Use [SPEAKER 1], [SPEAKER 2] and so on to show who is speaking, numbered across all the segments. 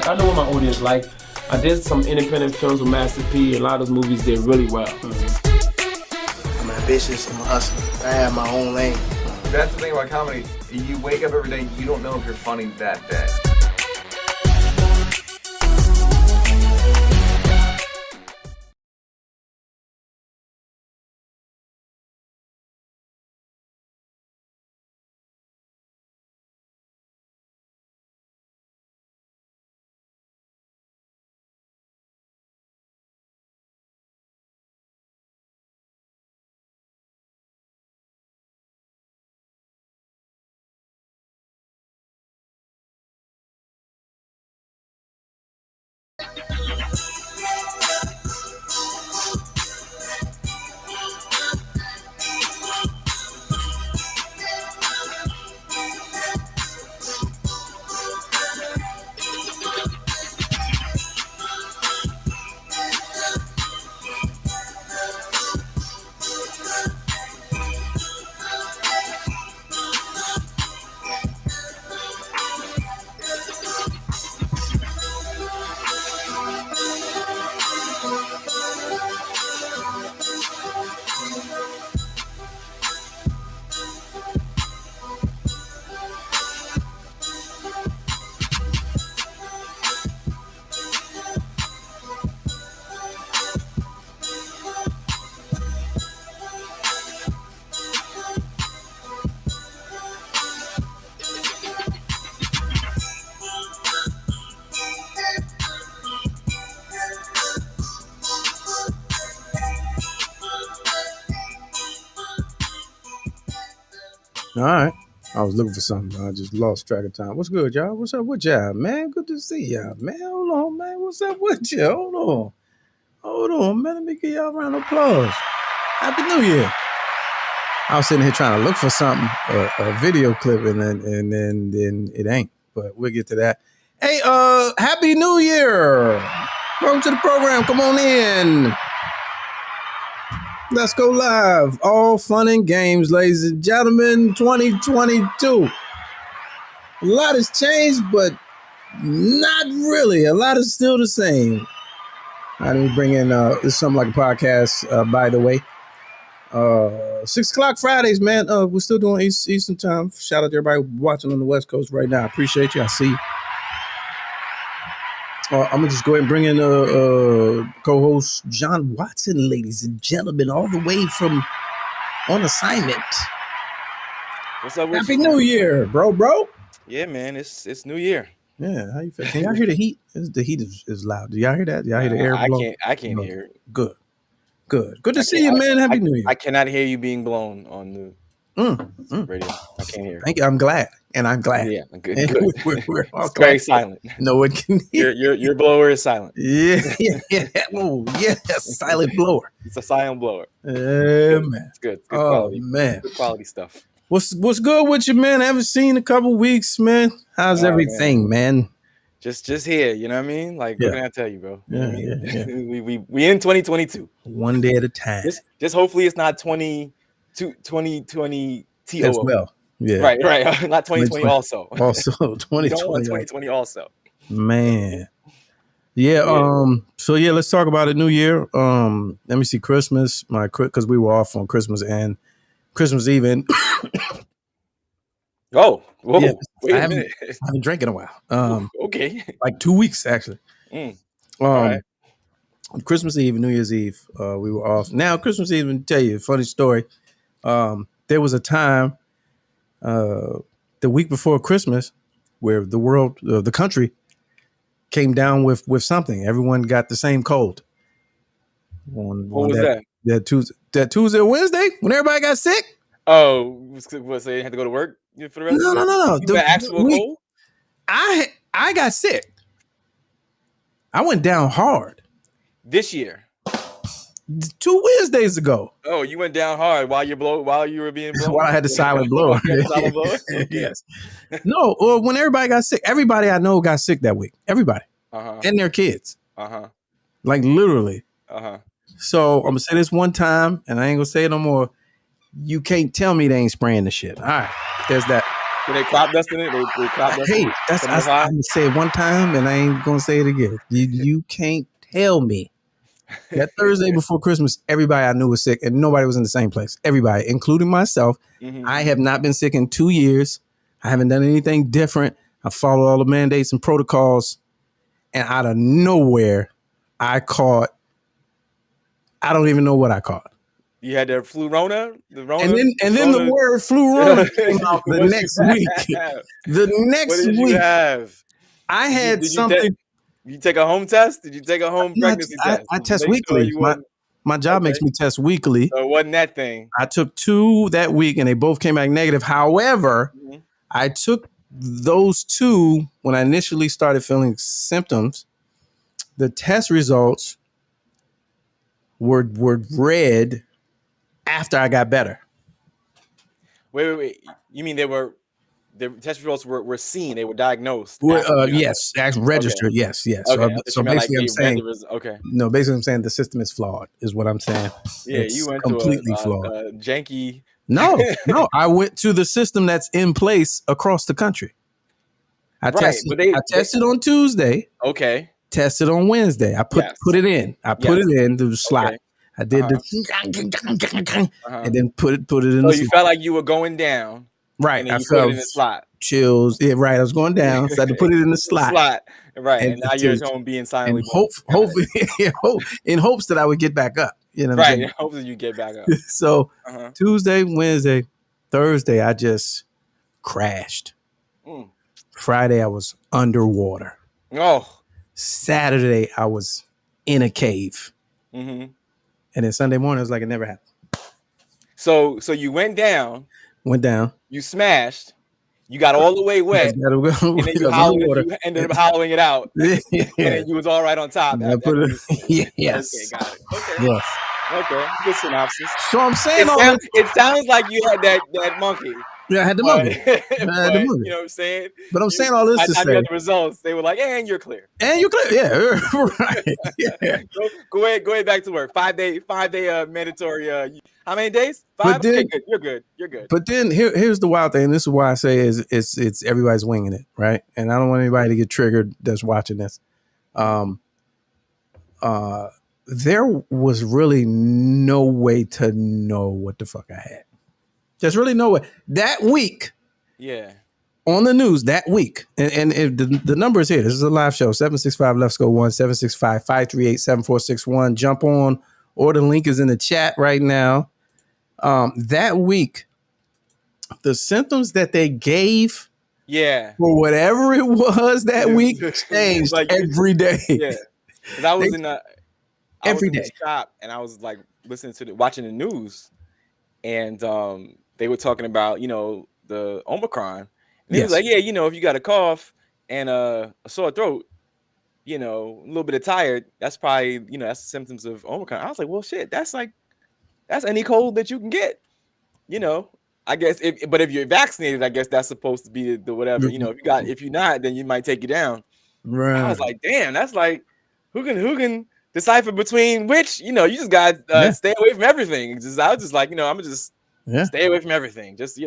[SPEAKER 1] I know what my audience like. I did some independent films with Master P. A lot of those movies did really well.
[SPEAKER 2] I'm ambitious. I'm a hustler. I have my own lane.
[SPEAKER 3] That's the thing about comedy. You wake up every day, you don't know if you're funny that day.
[SPEAKER 4] All right. I was looking for something. I just lost track of time. What's good, y'all? What's up with y'all, man? Good to see y'all, man. Hold on, man. What's up with you? Hold on. Hold on, man. Let me give y'all a round of applause. Happy New Year. I was sitting here trying to look for something, a video clip, and then it ain't. But we'll get to that. Hey, Happy New Year. Welcome to the program. Come on in. Let's go live. All fun and games, ladies and gentlemen. 2022. A lot has changed, but not really. A lot is still the same. I didn't bring in this is something like a podcast, by the way. 6 o'clock Fridays, man. We're still doing Eastern time. Shout out to everybody watching on the West Coast right now. I appreciate you. I see you. I'm gonna just go ahead and bring in co-host John Watson, ladies and gentlemen, all the way from on assignment.
[SPEAKER 5] What's up with
[SPEAKER 4] Happy New Year, bro.
[SPEAKER 5] Yeah, man, it's New Year.
[SPEAKER 4] Yeah, how you feel? Can y'all hear the heat? The heat is loud. Do y'all hear that? Do y'all hear the air blowing?
[SPEAKER 5] I can't hear it.
[SPEAKER 4] Good to see you, man. Happy New Year.
[SPEAKER 5] I cannot hear you being blown on the radio. I can't hear.
[SPEAKER 4] Thank you. I'm glad. Yeah,
[SPEAKER 5] good.
[SPEAKER 4] We're all
[SPEAKER 5] it's very silent.
[SPEAKER 4] No one can hear.
[SPEAKER 5] Your blower is silent.
[SPEAKER 4] Yeah. Oh, yeah, silent blower.
[SPEAKER 5] It's a silent blower.
[SPEAKER 4] Man.
[SPEAKER 5] It's good. It's good
[SPEAKER 4] oh
[SPEAKER 5] quality.
[SPEAKER 4] Man,
[SPEAKER 5] good quality stuff.
[SPEAKER 4] What's good with you, man? I haven't seen in a couple weeks, man. How's everything, man?
[SPEAKER 5] Just here, you know what I mean? Like, what can I tell you, bro? You know what I mean?
[SPEAKER 4] Yeah.
[SPEAKER 5] we in 2022.
[SPEAKER 4] One day at a time.
[SPEAKER 5] Just hopefully it's not 2020 TOO.
[SPEAKER 4] As well. Yeah.
[SPEAKER 5] Right. Not 2020 also.
[SPEAKER 4] Also 2020.
[SPEAKER 5] 2020 also.
[SPEAKER 4] Man. Yeah, so yeah, let's talk about it. New Year. Let me see. Christmas, because we were off on Christmas and Christmas Eve. And
[SPEAKER 5] whoa!
[SPEAKER 4] Yeah,
[SPEAKER 5] wait
[SPEAKER 4] I
[SPEAKER 5] a minute.
[SPEAKER 4] haven't drank in a while.
[SPEAKER 5] Okay.
[SPEAKER 4] Like 2 weeks actually.
[SPEAKER 5] All right.
[SPEAKER 4] Christmas Eve and New Year's Eve, we were off. Now, Christmas Eve, let me tell you a funny story. There was a time the week before Christmas where the country came down with something. Everyone got the same cold.
[SPEAKER 5] What was that?
[SPEAKER 4] That Tuesday or Wednesday when everybody got sick?
[SPEAKER 5] Oh, what, so you had to go to work for the rest of the week?
[SPEAKER 4] No.
[SPEAKER 5] The actual cold?
[SPEAKER 4] I got sick. I went down hard.
[SPEAKER 5] This year?
[SPEAKER 4] 2 Wednesdays ago.
[SPEAKER 5] Oh, you went down hard while you were being blown?
[SPEAKER 4] While I had the silent blower. Yes. No, well, when everybody got sick, everybody I know got sick that week. Everybody. And their kids. Like literally. So I'm gonna say this one time, and I ain't gonna say it no more. You can't tell me they ain't spraying the shit. All right, there's that.
[SPEAKER 5] Were they crop dusting it? They crop dusting
[SPEAKER 4] Hey,
[SPEAKER 5] it
[SPEAKER 4] that's
[SPEAKER 5] from the high?
[SPEAKER 4] I'm gonna say it one time, and I ain't gonna say it again. You can't tell me that Thursday before Christmas, everybody I knew was sick, and nobody was in the same place. Everybody, including myself.
[SPEAKER 5] Mm-hmm.
[SPEAKER 4] I have not been sick in 2 years. I haven't done anything different. I followed all the mandates and protocols, and out of nowhere, I caught. I don't even know what I caught.
[SPEAKER 5] You had the flu Rona, the Rona,
[SPEAKER 4] And then the word flu Rona came out the
[SPEAKER 5] what
[SPEAKER 4] next
[SPEAKER 5] you
[SPEAKER 4] week.
[SPEAKER 5] have?
[SPEAKER 4] The
[SPEAKER 5] What
[SPEAKER 4] next
[SPEAKER 5] did you
[SPEAKER 4] week,
[SPEAKER 5] have?
[SPEAKER 4] I had
[SPEAKER 5] Did
[SPEAKER 4] something.
[SPEAKER 5] you take a home test? Did you take a home
[SPEAKER 4] No,
[SPEAKER 5] pregnancy test?
[SPEAKER 4] I
[SPEAKER 5] Did you
[SPEAKER 4] test
[SPEAKER 5] make sure
[SPEAKER 4] weekly.
[SPEAKER 5] you wasn't
[SPEAKER 4] My job
[SPEAKER 5] okay?
[SPEAKER 4] makes me test weekly.
[SPEAKER 5] So it wasn't that thing.
[SPEAKER 4] I took 2 that week, and they both came back negative. However,
[SPEAKER 5] Mm-hmm.
[SPEAKER 4] I took those 2 when I initially started feeling symptoms. The test results were red after I got better.
[SPEAKER 5] Wait. You mean the test results were seen? They were diagnosed.
[SPEAKER 4] Yes, actually registered.
[SPEAKER 5] Okay.
[SPEAKER 4] Yes.
[SPEAKER 5] Okay. I thought
[SPEAKER 4] So
[SPEAKER 5] you meant like
[SPEAKER 4] basically, I'm
[SPEAKER 5] they read
[SPEAKER 4] saying
[SPEAKER 5] the results. Okay.
[SPEAKER 4] no. Basically, I'm saying the system is flawed. Is what I'm saying.
[SPEAKER 5] Yeah, you
[SPEAKER 4] It's
[SPEAKER 5] went to
[SPEAKER 4] completely
[SPEAKER 5] a
[SPEAKER 4] flawed.
[SPEAKER 5] janky.
[SPEAKER 4] No. I went to the system that's in place across the country. I
[SPEAKER 5] Right,
[SPEAKER 4] tested.
[SPEAKER 5] but
[SPEAKER 4] I tested on Tuesday.
[SPEAKER 5] okay.
[SPEAKER 4] Tested on Wednesday. I put
[SPEAKER 5] Yes.
[SPEAKER 4] it in. I put
[SPEAKER 5] Yes.
[SPEAKER 4] it in the slot.
[SPEAKER 5] Okay.
[SPEAKER 4] I did
[SPEAKER 5] Uh-huh.
[SPEAKER 4] and then put it in
[SPEAKER 5] So
[SPEAKER 4] the
[SPEAKER 5] you
[SPEAKER 4] slot.
[SPEAKER 5] felt like you were going down,
[SPEAKER 4] Right.
[SPEAKER 5] and then
[SPEAKER 4] I
[SPEAKER 5] you put it
[SPEAKER 4] felt
[SPEAKER 5] in the slot.
[SPEAKER 4] chills. Yeah, right. I was going down, so I had to put it in the slot.
[SPEAKER 5] Right, and now you're
[SPEAKER 4] to,
[SPEAKER 5] at home being
[SPEAKER 4] and
[SPEAKER 5] silently born.
[SPEAKER 4] in hopes that I would get back up. You know what I'm
[SPEAKER 5] Right,
[SPEAKER 4] saying?
[SPEAKER 5] hopefully you get back up.
[SPEAKER 4] So
[SPEAKER 5] Uh-huh.
[SPEAKER 4] Tuesday, Wednesday, Thursday, I just crashed.
[SPEAKER 5] Mm.
[SPEAKER 4] Friday, I was underwater.
[SPEAKER 5] Oh.
[SPEAKER 4] Saturday, I was in a cave.
[SPEAKER 5] Mm-hmm.
[SPEAKER 4] And then Sunday morning, it was like it never happened.
[SPEAKER 5] So you went down.
[SPEAKER 4] Went down.
[SPEAKER 5] You smashed. You got all the way wet, and then you ended up hollowing it out, and then you was all right on top after you finished.
[SPEAKER 4] Yes.
[SPEAKER 5] Okay, got it. Okay.
[SPEAKER 4] Yes.
[SPEAKER 5] Okay. Good synopsis.
[SPEAKER 4] So I'm saying
[SPEAKER 5] It sounds like you had that monkey.
[SPEAKER 4] Yeah, I had the
[SPEAKER 5] But,
[SPEAKER 4] monkey. I had the monkey.
[SPEAKER 5] you know what I'm saying?
[SPEAKER 4] But I'm saying all this
[SPEAKER 5] by
[SPEAKER 4] to
[SPEAKER 5] the time
[SPEAKER 4] say.
[SPEAKER 5] you had the results, they were like, and you're clear.
[SPEAKER 4] And you clear. Yeah. Right. Yeah.
[SPEAKER 5] Go ahead back to work. 5-day mandatory. How many days? 5?
[SPEAKER 4] Then,
[SPEAKER 5] okay, good. You're good.
[SPEAKER 4] But then here's the wild thing. This is why I say it's everybody's winging it, right? And I don't want anybody to get triggered that's watching this. There was really no way to know what the fuck I had. There's really no way. That week,
[SPEAKER 5] yeah,
[SPEAKER 4] on the news that week, and the number is here. This is a live show. 765 Let's Go 1 765-538-7461. Jump on, or the link is in the chat right now. That week, the symptoms that they gave, for whatever it was that week, changed like, every day.
[SPEAKER 5] Yeah, because I was in the shop, and I was like watching the news, and they were talking about the Omicron, and he was like, if you got a cough and a sore throat, a little bit of tired, that's probably that's the symptoms of Omicron. I was like, well, shit, that's any cold that you can get, I guess. But if you're vaccinated, I guess that's supposed to be the whatever. If you're not, then you might take you down. Right. I was like, damn, that's like who can decipher between which? You just got stay away from everything. I was just like, I'm gonna just stay away from everything. Just
[SPEAKER 4] So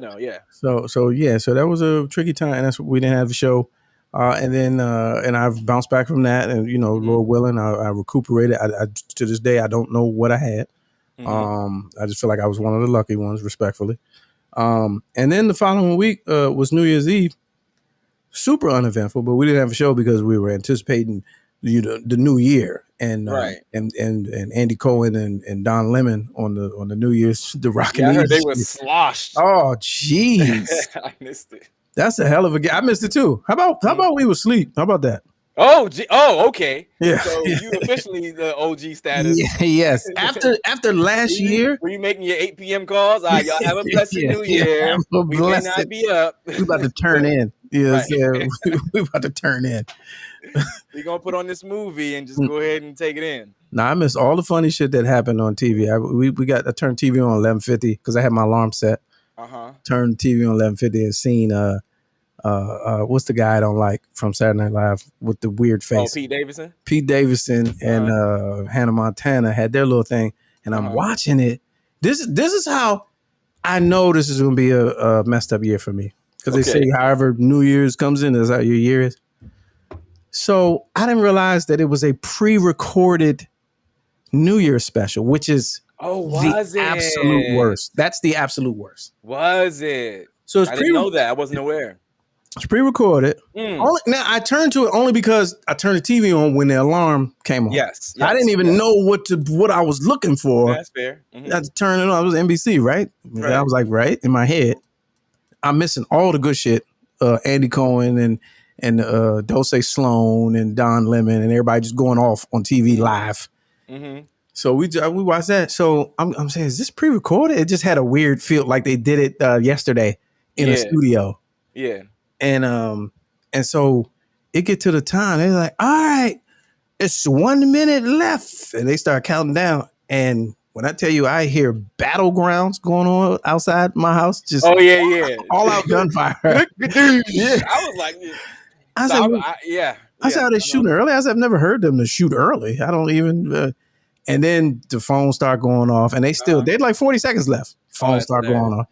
[SPEAKER 4] that was a tricky time, and that's what we didn't have the show. And then and I've bounced back from that, and Lord willing, I recuperated. I to this day I don't know what I had. I just feel like I was one of the lucky ones, respectfully. And then the following week was New Year's Eve. Super uneventful, but we didn't have a show because we were anticipating the new year, and and Andy Cohen and Don Lemon on the New Year's the Rockin'
[SPEAKER 5] I heard they were sloshed.
[SPEAKER 4] Oh jeez.
[SPEAKER 5] I missed it.
[SPEAKER 4] That's a hell of a game. I missed it too. How about we were asleep? How about that?
[SPEAKER 5] Oh, okay.
[SPEAKER 4] Yeah.
[SPEAKER 5] So you officially the OG status.
[SPEAKER 4] Yeah, yes. After last year,
[SPEAKER 5] were you making your 8 p.m. calls? All right, y'all have a blessed New Year. We may not be up.
[SPEAKER 4] We about to turn in. Yeah, we about to turn in.
[SPEAKER 5] We're gonna put on this movie and just go ahead and take it in.
[SPEAKER 4] Now I missed all the funny shit that happened on TV. I turned TV on 11:50 because I had my alarm set. Turned TV on 11:50 and seen what's the guy I don't like from Saturday Night Live with the weird face?
[SPEAKER 5] Oh, Pete Davidson.
[SPEAKER 4] Pete Davidson and Hannah Montana had their little thing, and I'm watching it. This is how I know this is gonna be a messed up year for me, because they say however New Year's comes in is how your year is. So I didn't realize that it was a pre-recorded New Year's special, which is absolute worst. That's the absolute worst.
[SPEAKER 5] Was it?
[SPEAKER 4] So it's
[SPEAKER 5] I didn't know that. I wasn't aware.
[SPEAKER 4] It's pre-recorded. Now I turned to it only because I turned the TV on when the alarm came on.
[SPEAKER 5] Yes.
[SPEAKER 4] I didn't even know what I was looking for.
[SPEAKER 5] That's fair.
[SPEAKER 4] I had to turn it on. It was NBC, right? I was like, right in my head, I'm missing all the good shit. Andy Cohen and Dulce Sloan and Don Lemon and everybody just going off on TV live. So we watched that. So I'm saying, is this pre-recorded? It just had a weird feel, like they did it yesterday in a studio.
[SPEAKER 5] Yeah.
[SPEAKER 4] And so it get to the time, they're like, all right, it's 1 minute left. And they start counting down. And when I tell you, I hear battlegrounds going on outside my house. Just all out gunfire.
[SPEAKER 5] I was like,
[SPEAKER 4] I said, are they shooting early? I said, I've never heard them to shoot early. I don't even. And then the phones start going off, and they had like 40 seconds left. Phones start going off.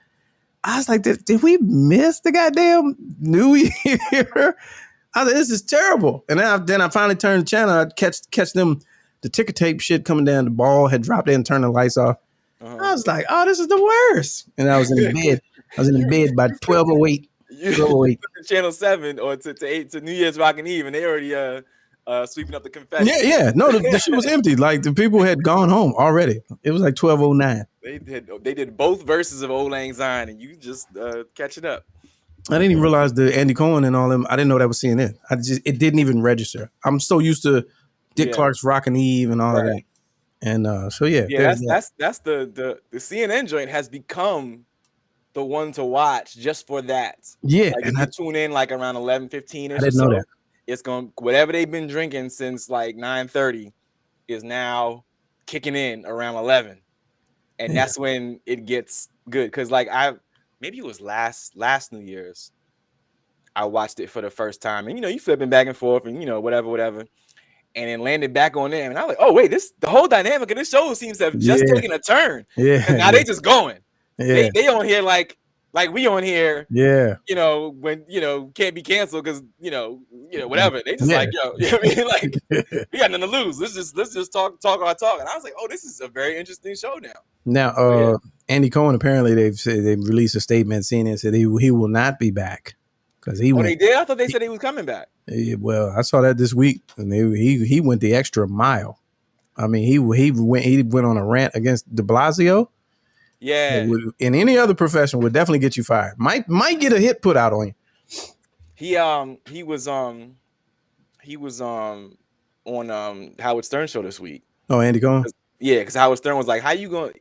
[SPEAKER 4] I was like, did we miss the goddamn New Year? I was like, this is terrible. And then I finally turned the channel. I catch them, the ticker tape shit coming down. The ball had dropped in, turned the lights off. I was like, oh, this is the worst. And I was in bed. I was in bed by 12:08.
[SPEAKER 5] Channel 7 or to New Year's Rockin' Eve, and they already sweeping up the confetti.
[SPEAKER 4] Yeah. No, the shit was empty. Like the people had gone home already. It was like 12:09.
[SPEAKER 5] They did both verses of Old Lang Syne, and you just catching up.
[SPEAKER 4] I didn't even realize the Andy Cohen and all them. I didn't know that was CNN. It didn't even register. I'm so used to Dick Clark's Rockin' Eve and all of that. And that's
[SPEAKER 5] the CNN joint has become the one to watch just for that.
[SPEAKER 4] Yeah,
[SPEAKER 5] like if you tune in like around 11:15 or so.
[SPEAKER 4] I didn't know that.
[SPEAKER 5] It's going whatever they've been drinking since like 9:30 is now kicking in around 11, and that's when it gets good. Because like maybe it was last New Year's, I watched it for the first time, and you flipping back and forth, and whatever, and then landed back on them, and I was like, oh wait, the whole dynamic of this show seems to have just taken a turn. And now they just going. They on here like we on here. When can't be canceled because whatever. They just like, yo, you know what I mean? Like we got nothing to lose. Let's just talk our talk. And I was like, oh, this is a very interesting show now.
[SPEAKER 4] Now Andy Cohen, apparently they've released a statement. CNN said he will not be back because he went.
[SPEAKER 5] They did? I thought they said he was coming back.
[SPEAKER 4] Well, I saw that this week, and he went the extra mile. I mean, he went on a rant against De Blasio.
[SPEAKER 5] Yeah.
[SPEAKER 4] In any other profession would definitely get you fired. Might get a hit put out on you.
[SPEAKER 5] He was on Howard Stern show this week.
[SPEAKER 4] Oh, Andy Cohen?
[SPEAKER 5] Yeah, because Howard Stern was like, how you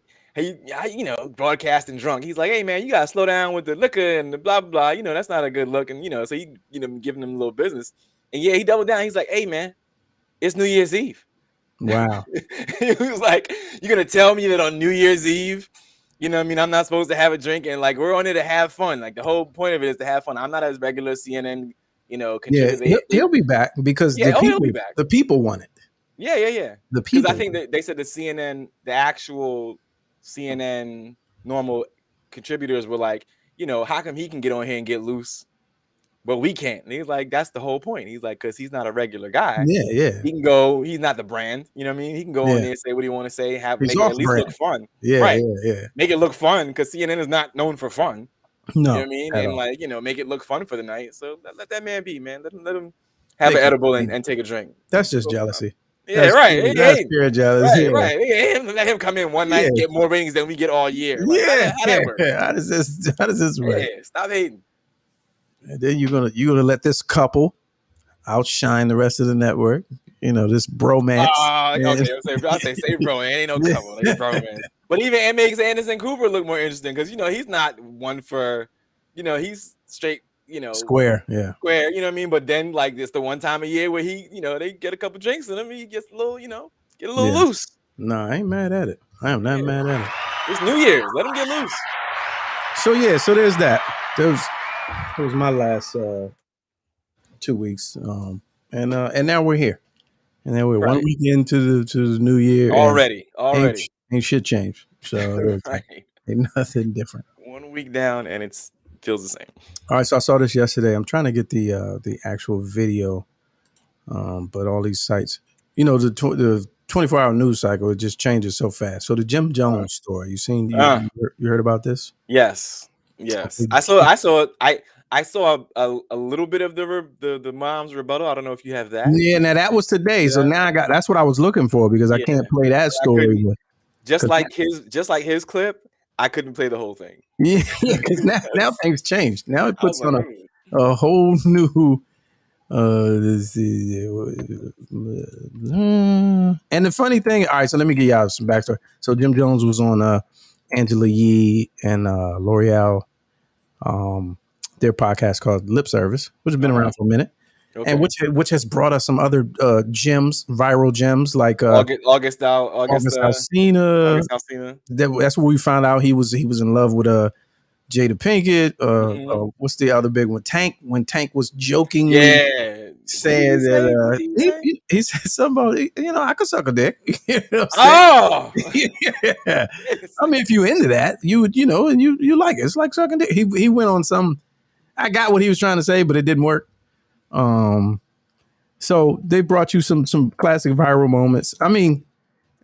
[SPEAKER 5] broadcasting drunk? He's like, hey man, you gotta slow down with the liquor and the blah blah blah. That's not a good look. And so he giving them a little business. And he doubled down. He's like, hey man, it's New Year's Eve.
[SPEAKER 4] Wow.
[SPEAKER 5] He was like, you're gonna tell me that on New Year's Eve, I'm not supposed to have a drink, and like we're on here to have fun. Like the whole point of it is to have fun. I'm not as regular CNN, contributor.
[SPEAKER 4] Yeah, he'll be back because
[SPEAKER 5] he'll be back.
[SPEAKER 4] The people want it.
[SPEAKER 5] Yeah.
[SPEAKER 4] The people.
[SPEAKER 5] I think that they said the actual CNN normal contributors were like, how come he can get on here and get loose, but we can't? And he's like, that's the whole point. He's like, because he's not a regular guy.
[SPEAKER 4] Yeah.
[SPEAKER 5] He can go. He's not the brand. You know what I mean? He can go in there and say what he want to say. Make it at least look fun.
[SPEAKER 4] Yeah,
[SPEAKER 5] right.
[SPEAKER 4] Yeah.
[SPEAKER 5] Make it look fun because CNN is not known for fun.
[SPEAKER 4] No,
[SPEAKER 5] you know what I mean? And make it look fun for the night. So let that man be, man. Let him have an edible and take a drink.
[SPEAKER 4] That's just jealousy.
[SPEAKER 5] Yeah, right.
[SPEAKER 4] That's pure jealousy.
[SPEAKER 5] Right. Let him come in one night and get more ratings than we get all year. Like, how that work?
[SPEAKER 4] How does this work?
[SPEAKER 5] Yeah, stop hating.
[SPEAKER 4] And then you're gonna let this couple outshine the rest of the network. This bromance.
[SPEAKER 5] Okay. I'll say bro. It ain't no couple. It's bromance. But even it makes Anderson Cooper look more interesting because he's not one for, he's straight.
[SPEAKER 4] Square, yeah.
[SPEAKER 5] Square, you know what I mean? But then like it's the one time a year where he, they get a couple drinks in him, he gets a little, get a little loose.
[SPEAKER 4] No, I ain't mad at it. I am not mad at it.
[SPEAKER 5] It's New Year's. Let him get loose.
[SPEAKER 4] So there's that. That was my last 2 weeks. And now we're here. And then we're 1 week into the new year.
[SPEAKER 5] Already.
[SPEAKER 4] Ain't shit changed. So ain't nothing different.
[SPEAKER 5] 1 week down and it's feels the same.
[SPEAKER 4] All right, so I saw this yesterday. I'm trying to get the actual video, but all these sites, the 24-hour news cycle, it just changes so fast. So the Jim Jones story, you heard about this?
[SPEAKER 5] Yes. I saw a little bit of the mom's rebuttal. I don't know if you have that.
[SPEAKER 4] Yeah, now that was today. So now that's what I was looking for because I can't play that story.
[SPEAKER 5] Just like his clip, I couldn't play the whole thing.
[SPEAKER 4] Yeah, because now things changed. Now it puts on a whole new. And the funny thing, all right. So let me give y'all some backstory. So Jim Jones was on Angela Yee and L'Oreal, their podcast called Lip Service, which has been around for a minute. Okay. And which has brought us some other gems, viral gems like
[SPEAKER 5] August Alsina.
[SPEAKER 4] That's where we found out he was in love with Jada Pinkett. What's the other big one? Tank. When Tank was jokingly saying that he said something about, I could suck a dick. You know what I'm saying? Yeah. I mean, if you into that, you would, and you like it. It's like sucking dick. He went on some. I got what he was trying to say, but it didn't work. So they brought you some classic viral moments. I mean,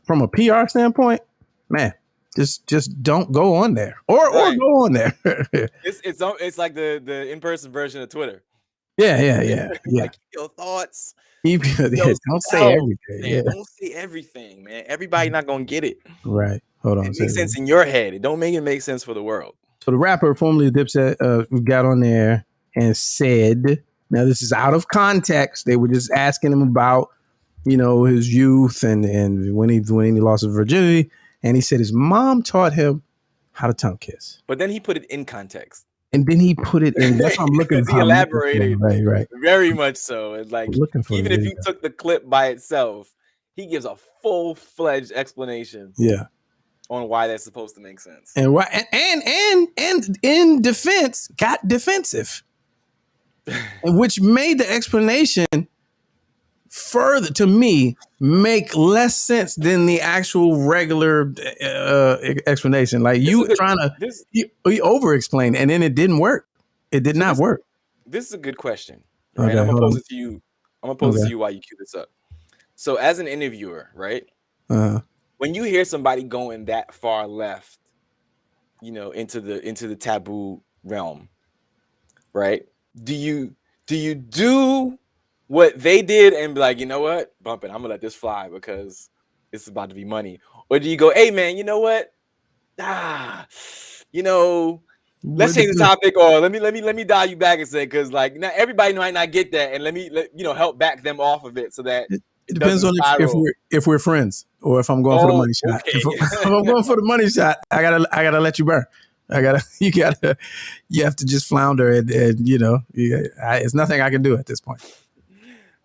[SPEAKER 4] from a PR standpoint, man, just don't go on there or go on there.
[SPEAKER 5] it's like the in-person version of Twitter.
[SPEAKER 4] Yeah.
[SPEAKER 5] Like your thoughts.
[SPEAKER 4] Don't say everything. Yeah.
[SPEAKER 5] Don't say everything, man. Everybody not gonna get it.
[SPEAKER 4] Right. Hold on.
[SPEAKER 5] It makes sense in your head. It don't make sense for the world.
[SPEAKER 4] So the rapper, formerly Dipset, got on there and said, now this is out of context. They were just asking him about, his youth and when he lost his virginity. And he said his mom taught him how to tongue kiss.
[SPEAKER 5] But then he put it in context.
[SPEAKER 4] And then he put it in. That's what I'm looking for.
[SPEAKER 5] He elaborated.
[SPEAKER 4] Right.
[SPEAKER 5] Very much so. And like, even if you took the clip by itself, he gives a full-fledged explanation.
[SPEAKER 4] Yeah.
[SPEAKER 5] On why that's supposed to make sense.
[SPEAKER 4] And why and in defense, got defensive. And which made the explanation further, to me, make less sense than the actual regular explanation. Like you trying to over-explain, and then it didn't work. It did not work.
[SPEAKER 5] This is a good question. Right? Okay, I'm gonna pose it to you. I'm gonna pose it to you while you cue this up. So, as an interviewer, right? When you hear somebody going that far left, into the taboo realm, right? Do you do what they did and be like, you know what, bump it, I'm gonna let this fly because it's about to be money? Or do you go, hey man, you know what? Let's change the topic, or let me dial you back and say, because like not everybody might not get that, and let me help back them off of it so that it
[SPEAKER 4] depends on if we're friends or if I'm going for the money shot. Okay. If I'm going for the money shot, I gotta let you burn. You have to just flounder and it's nothing I can do at this point.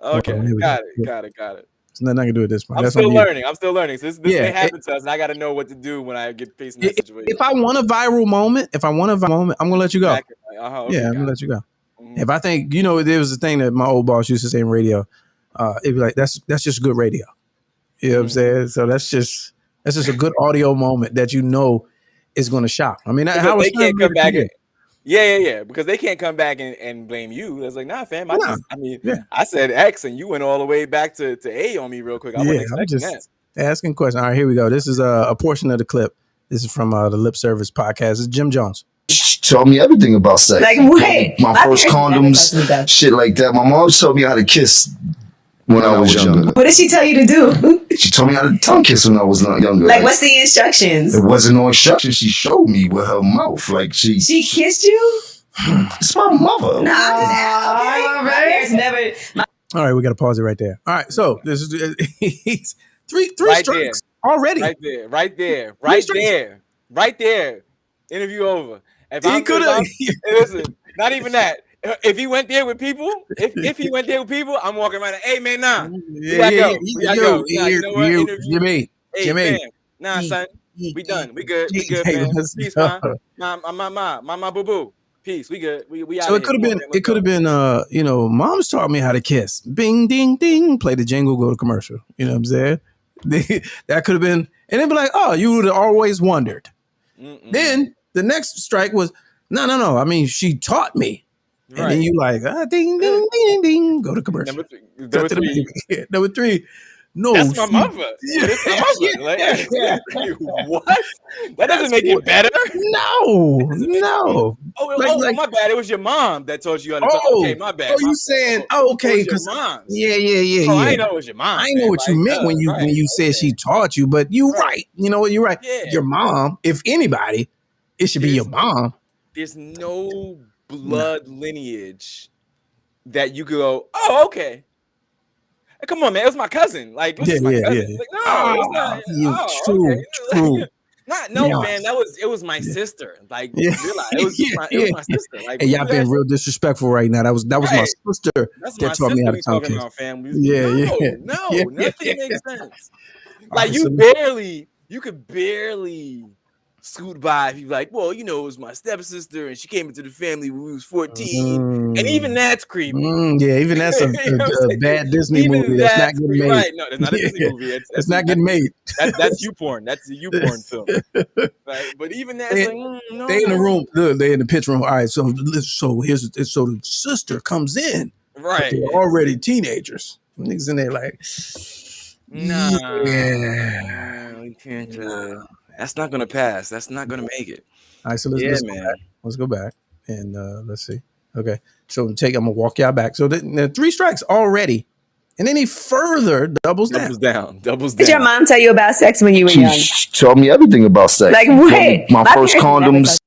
[SPEAKER 5] Okay, got it.
[SPEAKER 4] There's nothing I can do at this point.
[SPEAKER 5] I'm still learning. So this may happen to us, and I got to know what to do when I get faced in that situation.
[SPEAKER 4] If I want a viral moment, I'm gonna let you go.
[SPEAKER 5] Exactly. I'm
[SPEAKER 4] gonna let you go. Mm-hmm. If I think, there was a thing that my old boss used to say in radio, it'd be like, that's just good radio. You know what I'm saying? So that's just a good audio moment that is going to shock. I mean, how
[SPEAKER 5] they can't come back. Because they can't come back and blame you. It's like, nah, fam. I said X and you went all the way back to A on me real quick. I wasn't expecting that.
[SPEAKER 4] Asking questions. All right, here we go. This is a portion of the clip. This is from the Lip Service podcast. It's Jim Jones.
[SPEAKER 6] She taught me everything about sex. Like what? My first condoms, shit like that. My mom taught me how to kiss when I was younger.
[SPEAKER 7] What did she tell you to do?
[SPEAKER 6] She told me how to tongue kiss when I was younger.
[SPEAKER 7] Like, what's the instructions?
[SPEAKER 6] It wasn't no instructions. She showed me with her mouth. Like she
[SPEAKER 7] kissed you?
[SPEAKER 6] It's my mother.
[SPEAKER 7] Nah, I'm just asking. My parents never.
[SPEAKER 4] All right, we got to pause it right there. All right, so this is he's three right strikes there. Already.
[SPEAKER 5] Right there. Interview over. Listen, not even that. If he went there with people, if he went there with people, I'm walking around. Hey man, nah. We gotta go. You know what? Interview.
[SPEAKER 4] Jimmy.
[SPEAKER 5] Man. Nah, son. We done. We good. Man. Peace, man. My boo boo. Peace. We good. We out.
[SPEAKER 4] So it could have been mom's taught me how to kiss. Bing ding ding. Play the jingle, go to commercial. You know what I'm saying? That could have been, and they'd be like, oh, you would have always wondered. Mm-mm. Then the next strike was, No. I mean, she taught me. Right. And then you like, ding, ding, ding, ding. Go to commercial.
[SPEAKER 5] Number three.
[SPEAKER 4] Number three. No,
[SPEAKER 5] that's my mother. Yeah. That's my mother. Like, what? That doesn't make it better.
[SPEAKER 4] No.
[SPEAKER 5] Oh, my bad. It was your mom that taught you how to talk. Okay, my bad.
[SPEAKER 4] Oh, you saying? Okay, because
[SPEAKER 5] yeah.
[SPEAKER 4] Oh,
[SPEAKER 5] I know it was your mom.
[SPEAKER 4] I know what you meant when you said she taught you, but you're right. You know what? You're right.
[SPEAKER 5] Yeah.
[SPEAKER 4] Your mom, if anybody, it should be your mom.
[SPEAKER 5] There's no blood lineage that you could go, oh, okay. Come on, man. It was my cousin. Like, it was my cousin. Yeah. Like, no, it's not.
[SPEAKER 4] True.
[SPEAKER 5] Man. It was my sister. Like, realize it was my sister. Like,
[SPEAKER 4] hey, y'all being real disrespectful right now. That was my sister that taught me how to talk.
[SPEAKER 5] No, nothing makes sense. Like, you could barely scoot by if you like, well, it was my stepsister and she came into the family when we was 14. And even that's creepy.
[SPEAKER 4] Yeah, even that's a bad Disney movie that's not getting made.
[SPEAKER 5] Right, no, it's not a Disney movie.
[SPEAKER 4] It's not getting made.
[SPEAKER 5] That's you porn. That's a you porn film. Right? But even that's no.
[SPEAKER 4] They in the room. They in the pitch room. All right, so the sister comes in.
[SPEAKER 5] Right.
[SPEAKER 4] They're already teenagers. Niggas in there like,
[SPEAKER 5] we can't. That's not gonna pass. That's not gonna make it.
[SPEAKER 4] All right, so let's go back and let's see. Okay, so I'm gonna walk y'all back. So the 3 strikes already, and then he further doubles down.
[SPEAKER 7] Did your mom tell you about sex when you were young?
[SPEAKER 6] She told me everything about sex.
[SPEAKER 7] Like, wait,
[SPEAKER 6] my first condoms,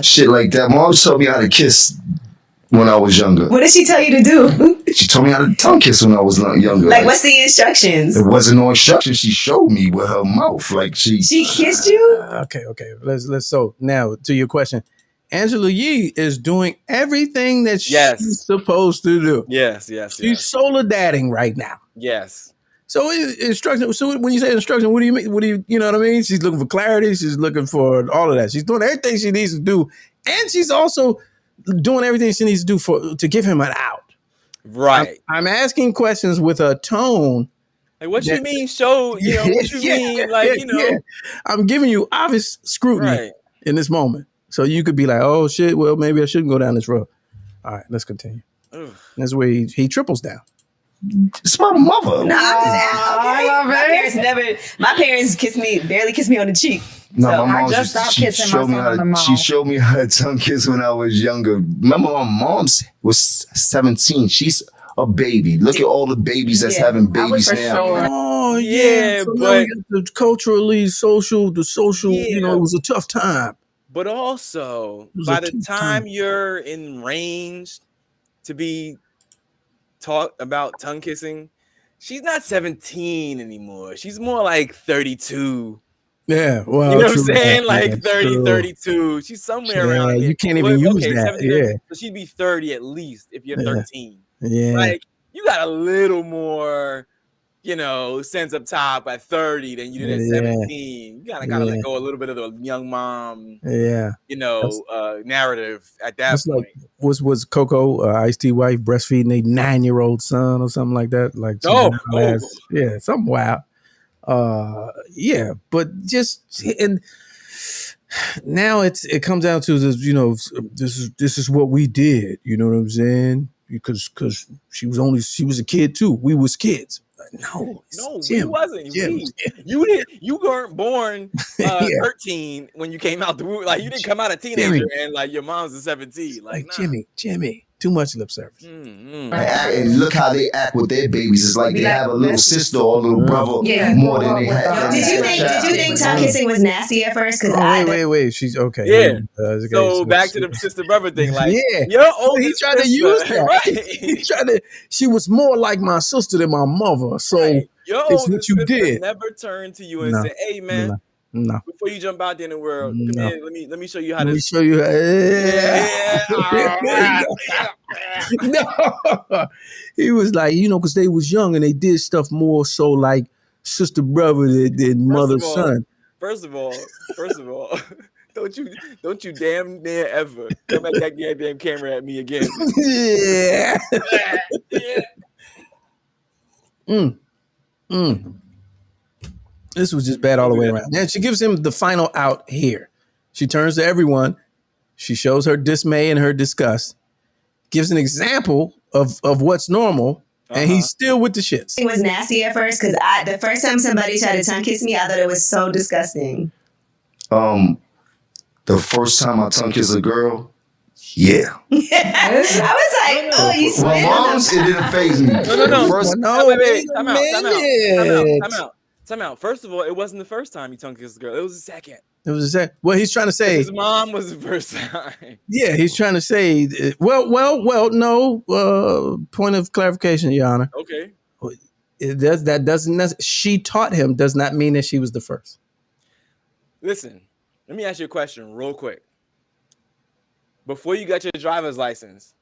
[SPEAKER 6] shit like that. Mom told me how to kiss when I was younger.
[SPEAKER 7] What did she tell you to do?
[SPEAKER 6] She told me how to tongue kiss when I was younger.
[SPEAKER 7] Like, what's the instructions?
[SPEAKER 6] It wasn't no instructions. She showed me with her mouth. Like she
[SPEAKER 7] kissed you?
[SPEAKER 4] Okay. Let's so now to your question. Angela Yee is doing everything that she's supposed to do.
[SPEAKER 5] Yes.
[SPEAKER 4] She's solar dadding right now.
[SPEAKER 5] Yes.
[SPEAKER 4] So instruction. So when you say instruction, what do you mean? What do you know what I mean? She's looking for clarity. She's looking for all of that. She's doing everything she needs to do, and she's also doing everything she needs to do to give him an out.
[SPEAKER 5] Right.
[SPEAKER 4] I'm asking questions with a tone.
[SPEAKER 5] Like, what you mean? Show what you mean? Like,
[SPEAKER 4] I'm giving you obvious scrutiny in this moment, so you could be like, "Oh shit, well maybe I shouldn't go down this road." All right, let's continue. That's where he triples down.
[SPEAKER 6] It's my mother.
[SPEAKER 7] No, my parents barely kissed me on the cheek.
[SPEAKER 6] No,
[SPEAKER 7] so
[SPEAKER 6] my mom she showed me how to tongue kiss when I was younger. Remember, my mom was 17. She's a baby. Look at all the babies that's having babies now.
[SPEAKER 4] Sure. Oh yeah, so but the culturally, social, it was a tough time.
[SPEAKER 5] But also, by the time you're in range to be taught about tongue kissing, she's not 17 anymore. She's more like 32.
[SPEAKER 4] Yeah, well,
[SPEAKER 5] you know what I'm saying? Like 30, 32. She's somewhere around there.
[SPEAKER 4] You can't even use that. 17,
[SPEAKER 5] so she'd be 30 at least if you're 13.
[SPEAKER 4] Yeah.
[SPEAKER 5] Like, you got a little more, sense up top at 30 than you did at 17. You gotta let go a little bit of the young mom, narrative at that point.
[SPEAKER 4] Like, was Coco, Ice-T wife, breastfeeding a 9-year-old son or something like that? Like, yeah, something wild. But just and now it comes down to this. This is what we did. You know what I'm saying? Because she was a kid too. We was kids. No,
[SPEAKER 5] we wasn't. You weren't born 13 when you came out the womb. Like, you didn't come out a teenager and like your mom's a 17. Like,
[SPEAKER 4] Jimmy, too much lip service.
[SPEAKER 6] And look how they act with their babies. It's like they have a little sister or a little brother more than they have.
[SPEAKER 7] Did you think tongue kissing was nasty at first?
[SPEAKER 4] Wait. She's okay.
[SPEAKER 5] Yeah. So back to the sister brother thing. Like, your oldest
[SPEAKER 4] he tried to use that. Right? She was more like my sister than my mother. So
[SPEAKER 5] your
[SPEAKER 4] it's what you did.
[SPEAKER 5] Never turned to you and said, "Hey, man."
[SPEAKER 4] No.
[SPEAKER 5] Before you jump out there in the world, come here. Let me show you how to.
[SPEAKER 4] Let me show you. No. He was like, because they was young and they did stuff more so like sister brother than mother son.
[SPEAKER 5] First of all, don't you damn near ever come at that goddamn camera at me again.
[SPEAKER 4] Yeah. This was just bad all the way around. And she gives him the final out here. She turns to everyone. She shows her dismay and her disgust, gives an example of what's normal, and he's still with the shits.
[SPEAKER 7] It was nasty at first because the first time somebody tried to tongue kiss me, I thought it was so disgusting.
[SPEAKER 6] The first time I tongue kiss a girl, yeah.
[SPEAKER 7] I was like, oh, you
[SPEAKER 6] My
[SPEAKER 7] spit.
[SPEAKER 6] mom's, it didn't faze me.
[SPEAKER 5] No.
[SPEAKER 6] First,
[SPEAKER 5] Wait. Time out. First of all, it wasn't the first time you tongue kissed a girl. It was the second.
[SPEAKER 4] It was the second. Well, he's trying to say
[SPEAKER 5] his mom was the first time.
[SPEAKER 4] Yeah, he's trying to say. Well. No. Point of clarification, Your Honor.
[SPEAKER 5] Okay.
[SPEAKER 4] That doesn't. She taught him does not mean that she was the first.
[SPEAKER 5] Listen, let me ask you a question real quick. Before you got your driver's license,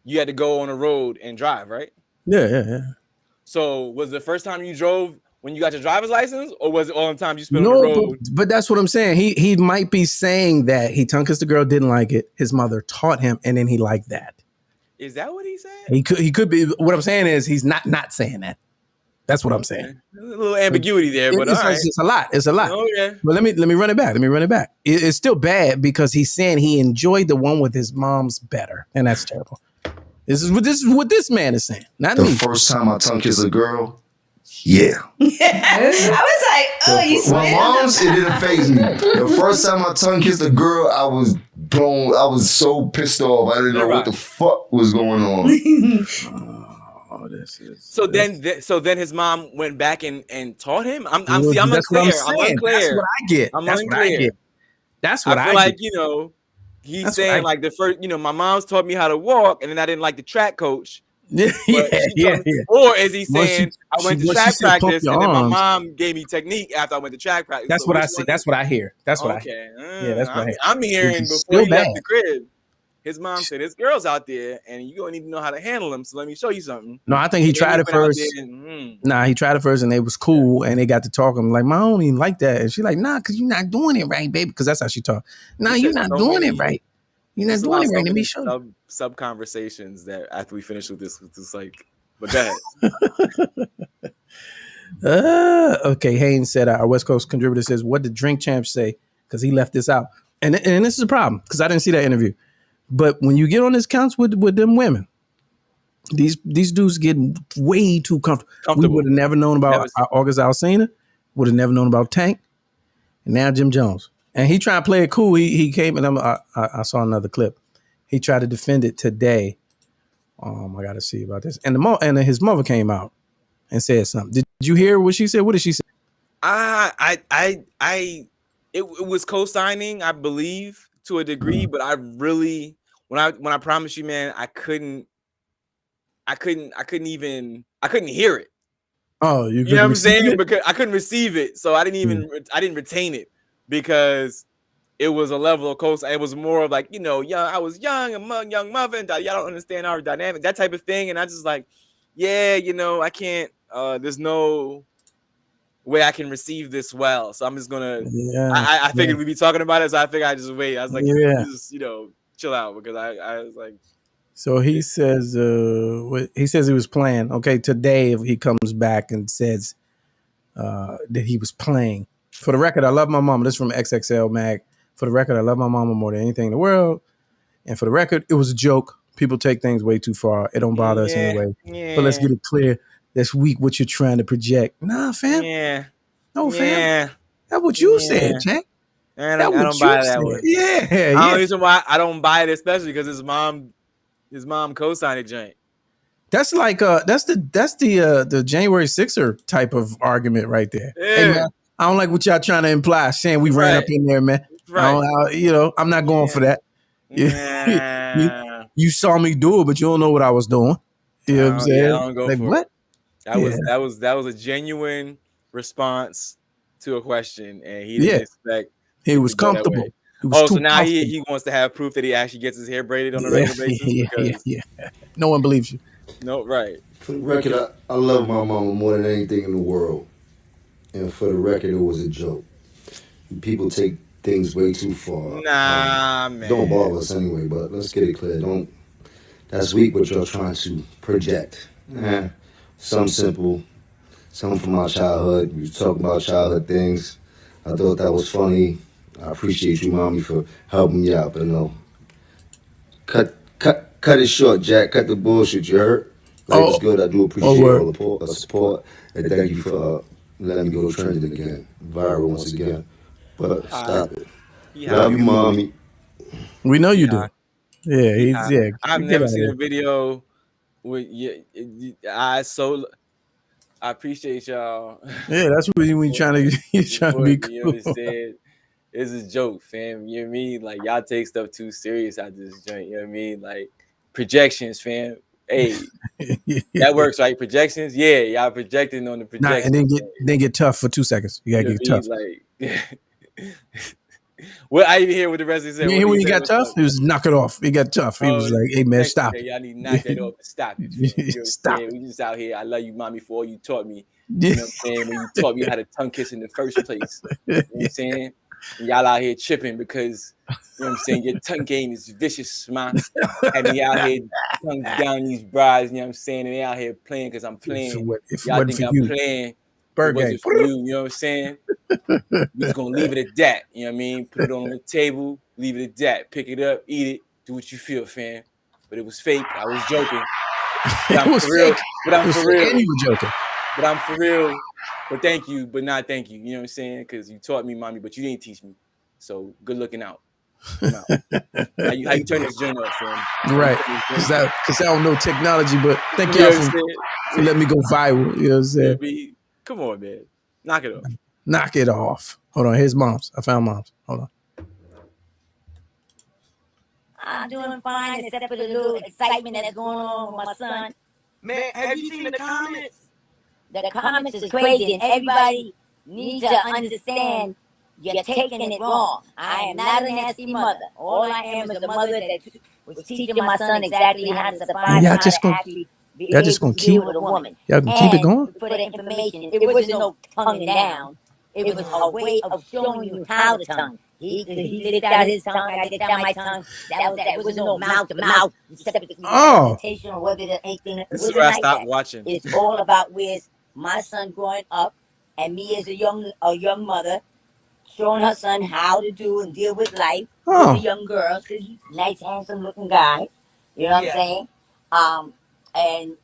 [SPEAKER 5] you had to go on the road and drive, right?
[SPEAKER 4] Yeah.
[SPEAKER 5] So was the first time you drove when you got your driver's license, or was it all the time you spent on the road?
[SPEAKER 4] But that's what I'm saying. He might be saying that he tongue kissed the girl, didn't like it. His mother taught him, and then he liked that.
[SPEAKER 5] Is that what he said?
[SPEAKER 4] He could be. What I'm saying is he's not saying that. That's what I'm saying.
[SPEAKER 5] A little ambiguity there, but all right.
[SPEAKER 4] It's a lot. It's a lot.
[SPEAKER 5] Oh, yeah.
[SPEAKER 4] But let me run it back. It's still bad because he's saying he enjoyed the one with his mom's better, and that's terrible. This is what this man is saying. Not
[SPEAKER 6] the
[SPEAKER 4] me.
[SPEAKER 6] First time I tongue kiss a girl, yeah.
[SPEAKER 7] I was like, oh, you spit.
[SPEAKER 6] My mom's, it didn't faze me. The first time I tongue kissed a girl, I was blown. I was so pissed off. I didn't know what the fuck was going on.
[SPEAKER 5] So then his mom went back and taught him. I'm unclear.
[SPEAKER 4] That's what I get. That's what I
[SPEAKER 5] feel
[SPEAKER 4] get.
[SPEAKER 5] like, he's saying like the first, my mom's taught me how to walk, and then I didn't like the track coach.
[SPEAKER 4] Yeah.
[SPEAKER 5] Or is he saying I went to track practice and then my
[SPEAKER 4] arms.
[SPEAKER 5] mom gave me technique after I went to track practice?
[SPEAKER 4] That's what I see. That's what I hear. That's what I hear. Yeah, that's what I hear.
[SPEAKER 5] I'm hearing before he left the crib. His mom said, "There's girls out there, and you don't need to know how to handle them. So let me show you something."
[SPEAKER 4] No, I think he tried it first. He tried it first, and it was cool, and they got to talking. Like, I don't even like that, and she like, nah, because you're not doing it right, baby. Because that's how she talk. Nah, you're not doing it right. You're not doing it right. Let me show you.
[SPEAKER 5] Sub conversations that after we finish with this was just like, but go ahead.
[SPEAKER 4] Okay, Haynes said our West Coast contributor says, "What did Drink Champ say?" Because he left this out, and this is a problem because I didn't see that interview. But when you get on this counts with them women, these dudes get way too comfortable. We would have never known about August Alsina, would have never known about Tank, and now Jim Jones. And he tried to play it cool. He came and I saw another clip. He tried to defend it today. I got to see about this. And his mother came out and said something. Did you hear what she said? What did she say?
[SPEAKER 5] It was co-signing, I believe, to a degree, but I really. When I promise you, man, I couldn't hear it.
[SPEAKER 4] Oh,
[SPEAKER 5] you know what I'm saying? Because I couldn't receive it, so I didn't retain it because it was a level of course. It was more of like, young. I was young, young mother, and y'all don't understand our dynamic, that type of thing. And I just like, I can't. There's no way I can receive this well, so I'm just gonna. I figured we'd be talking about it, so I figured I'd just wait. I was like, just chill out because I was like.
[SPEAKER 4] So he says he was playing. Okay, today he comes back and says that he was playing. For the record, I love my mama. This is from XXL Mag. For the record, I love my mama more than anything in the world. And for the record, it was a joke. People take things way too far. It don't bother us anyway. Yeah. But let's get it clear. That's weak what you're trying to project. Nah, fam.
[SPEAKER 5] Yeah.
[SPEAKER 4] No, fam. Yeah. That's what you said, Jack.
[SPEAKER 5] I don't buy that one.
[SPEAKER 4] Yeah.
[SPEAKER 5] The only reason why I don't buy it, especially because his mom co-signed a joint.
[SPEAKER 4] That's like that's the January 6er type of argument right there. Yeah. Hey, man, I don't like what y'all trying to imply, saying we ran up in there, man. Right. I'm not going for that. Yeah. You saw me do it, but you don't know what I was doing. You know what I'm saying?
[SPEAKER 5] I don't go for
[SPEAKER 4] what?
[SPEAKER 5] It. That was a genuine response to a question, and he didn't expect.
[SPEAKER 4] He was comfortable.
[SPEAKER 5] So now he wants to have proof that he actually gets his hair braided on a regular basis.
[SPEAKER 4] Yeah. No one believes you.
[SPEAKER 5] No, right.
[SPEAKER 8] For the record, I love my mama more than anything in the world. And for the record, it was a joke. People take things way too far.
[SPEAKER 5] Nah, man.
[SPEAKER 8] Don't bother us anyway, but let's get it clear. That's weak what you're trying to project. Some simple, some from my childhood. We were talking about childhood things. I thought that was funny. I appreciate you, mommy, for helping me out, but no, Cut it short, Jack. Cut the bullshit. You heard? Life is good. I do appreciate all the support, and thank you for letting me go trending again, viral once again. But stop it. Love you, mommy.
[SPEAKER 4] We know you do. Yeah, he's
[SPEAKER 5] I've never seen a video with I appreciate y'all.
[SPEAKER 4] Yeah, that's what we trying to. He's trying to be cool.
[SPEAKER 5] You understand? It's a joke, fam. You know what I mean? Like y'all take stuff too serious out this joint. You know what I mean? Like projections, fam. Hey, that works, right? Projections, yeah. Y'all projecting on the projections.
[SPEAKER 4] And then get tough for 2 seconds. You gotta get tough.
[SPEAKER 5] Like, what I even hear what the rest of said.
[SPEAKER 4] You hear when he got tough? He was knock it off. He got tough. He was like, "Hey man, stop it.
[SPEAKER 5] Y'all need to knock that off and stop it. You know stop it. We just out here. I love you, mommy, for all you taught me. You know what I'm saying? When you taught me how to tongue kiss in the first place. You know what I'm saying? And y'all out here tripping because you know what I'm saying, your tongue game is vicious, man. And me out here tongue down these brides, you know what I'm saying? And they out here playing because I'm playing. Y'all think I'm playing. It wasn't for you, you know what I'm saying? We're just gonna leave it at that. You know what I mean? Put it on the table, leave it at that. Pick it up, eat it, do what you feel, fam. But it was fake. I was joking. But I'm for real. But I'm for real.
[SPEAKER 4] And you were joking.
[SPEAKER 5] But I'm for real. But thank you, but not thank you. You know what I'm saying? Because you taught me, mommy, but you didn't teach me. So good looking out. How you turn this joint off, fam?
[SPEAKER 4] Right. Because I don't know technology, but thank you for letting me go viral. You know what I'm saying?
[SPEAKER 5] Come on, man. Knock it off.
[SPEAKER 4] Knock it off. Hold on. Here's Moms. I found Moms. Hold on.
[SPEAKER 9] I'm doing fine, except for the little excitement that's going on with my son.
[SPEAKER 2] Man, have you seen the comments?
[SPEAKER 9] The comments is crazy, and everybody needs to understand you're taking it wrong. I am not a nasty mother. All I am is a mother that was teaching my son exactly how to survive.
[SPEAKER 4] Y'all just gonna keep
[SPEAKER 9] with a woman.
[SPEAKER 4] Y'all can keep it going.
[SPEAKER 9] For the information, it wasn't no tonguing down. It was a way of showing you how to tongue. He licked out his tongue, I licked out my tongue. That was no mouth to mouth. Or whether the anything.
[SPEAKER 5] This is where I stopped watching.
[SPEAKER 9] It's all about where's my son growing up, and me as a young mother, showing her son how to do and deal with life with the young girls, because he's a nice, handsome looking guy. You know what I'm saying? And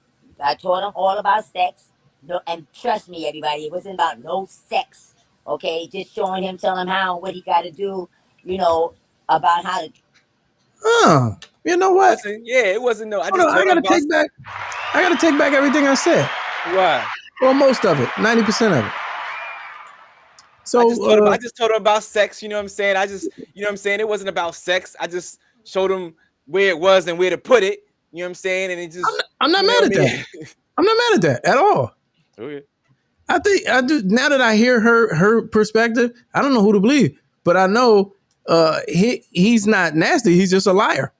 [SPEAKER 9] I taught him all about sex. No, and trust me, everybody, it wasn't about no sex. Okay, just showing him, telling him what he got to do. You know about how to.
[SPEAKER 4] You know what?
[SPEAKER 5] It wasn't no. I
[SPEAKER 4] gotta take back everything I said.
[SPEAKER 5] Why?
[SPEAKER 4] Well, most of it, 90% of it. So
[SPEAKER 5] I just told him about sex. You know what I'm saying? You know what I'm saying? It wasn't about sex. I just showed him where it was and where to put it. You know what I'm saying? And it just.
[SPEAKER 4] I'm not mad at that. I'm not mad at that at all.
[SPEAKER 5] Okay.
[SPEAKER 4] I think I do. Now that I hear her perspective, I don't know who to believe, but I know he's not nasty. He's just a liar.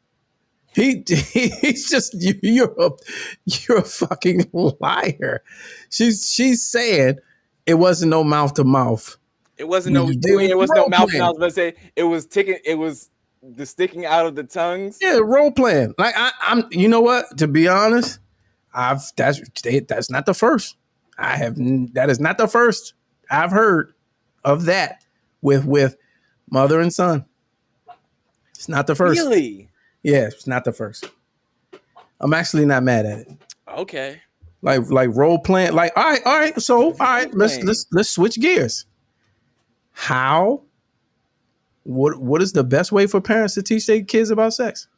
[SPEAKER 4] He's just you're a fucking liar. She's saying it wasn't no mouth to mouth.
[SPEAKER 5] It wasn't no mouth to mouth. Let's say it was ticking. It was the sticking out of the tongues.
[SPEAKER 4] Yeah, role playing. Like I'm. You know what? To be honest, that's not the first. That is not the first I've heard of that with mother and son. It's not the first.
[SPEAKER 5] Really?
[SPEAKER 4] Yeah, it's not the first. I'm actually not mad at it.
[SPEAKER 5] Okay.
[SPEAKER 4] Like role playing. Like all right. So all right, let's switch gears. How? What is the best way for parents to teach their kids about sex?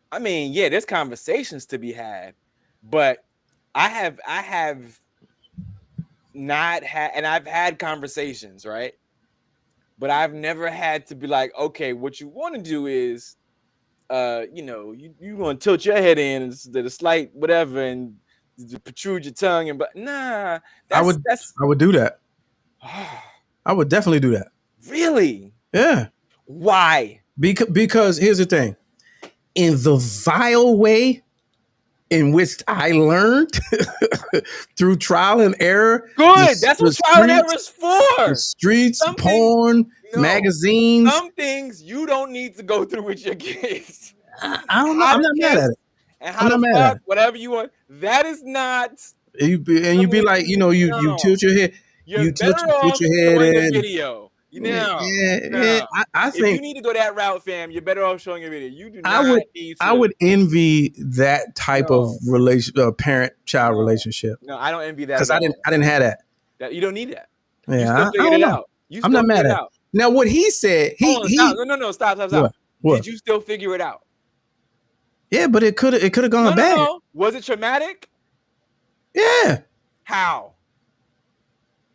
[SPEAKER 5] I mean, yeah, there's conversations to be had, but I have not had, and I've had conversations, right? But I've never had to be like, okay, what you want to do is, you want to tilt your head in the slight whatever and protrude your tongue and but nah.
[SPEAKER 4] I would do that. I would definitely do that.
[SPEAKER 5] Really?
[SPEAKER 4] Yeah.
[SPEAKER 5] Why?
[SPEAKER 4] Because here's the thing. In the vile way in which I learned through trial and error.
[SPEAKER 5] Good. That's what trial and error is for.
[SPEAKER 4] The streets, porn, magazines.
[SPEAKER 5] Some things you don't need to go through with your kids.
[SPEAKER 4] I don't know. I'm not mad at it.
[SPEAKER 5] And how to fuck, whatever you want. That is not.
[SPEAKER 4] You be like, you tilt your head.
[SPEAKER 5] You tilt your head
[SPEAKER 4] in.
[SPEAKER 5] The video.
[SPEAKER 4] I
[SPEAKER 5] if
[SPEAKER 4] think
[SPEAKER 5] you need to go that route, fam, you're better off showing a video. You do
[SPEAKER 4] I
[SPEAKER 5] not
[SPEAKER 4] would
[SPEAKER 5] need to.
[SPEAKER 4] I would envy that type of parent-child relationship.
[SPEAKER 5] No, I don't envy that
[SPEAKER 4] because
[SPEAKER 5] at
[SPEAKER 4] I
[SPEAKER 5] all.
[SPEAKER 4] didn't have that.
[SPEAKER 5] You don't need that.
[SPEAKER 4] Yeah,
[SPEAKER 5] you still figured it out.
[SPEAKER 4] I'm not mad at it. Now what he said,
[SPEAKER 5] stop. No, stop.
[SPEAKER 4] What?
[SPEAKER 5] Did you still figure it out?
[SPEAKER 4] Yeah, but it could have gone bad.
[SPEAKER 5] No. Was it traumatic?
[SPEAKER 4] Yeah.
[SPEAKER 5] How?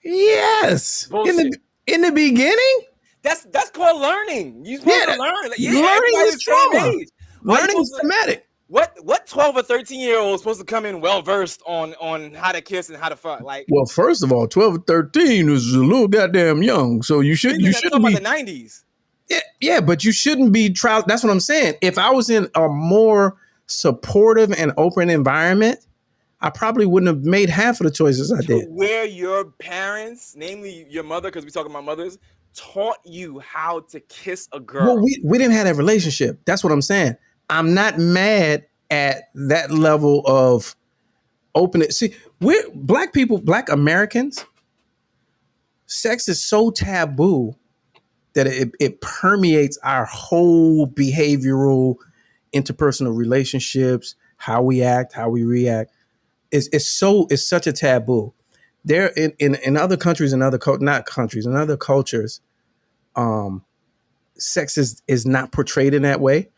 [SPEAKER 4] Yes.
[SPEAKER 5] Bullshit.
[SPEAKER 4] In the beginning?
[SPEAKER 5] That's called learning. You're supposed to learn.
[SPEAKER 4] Learning is trauma. Learning is traumatic.
[SPEAKER 5] What 12 or 13-year-old is supposed to come in well versed on how to kiss and how to fuck? Like,
[SPEAKER 4] well, first of all, 12 or 13 is a little goddamn young, so you shouldn't be
[SPEAKER 5] about the 90s.
[SPEAKER 4] Yeah, but you shouldn't be trial. That's what I'm saying. If I was in a more supportive and open environment, I probably wouldn't have made half of the choices I did.
[SPEAKER 5] Where your parents, namely your mother, because we're talking about mothers, taught you how to kiss a girl.
[SPEAKER 4] Well, we didn't have that relationship. That's what I'm saying. I'm not mad at that level of openness. See, we're Black people, Black Americans, sex is so taboo that it permeates our whole behavioral, interpersonal relationships, how we act, how we react. It's such a taboo. There in other countries and in other cultures, sex is not portrayed in that way.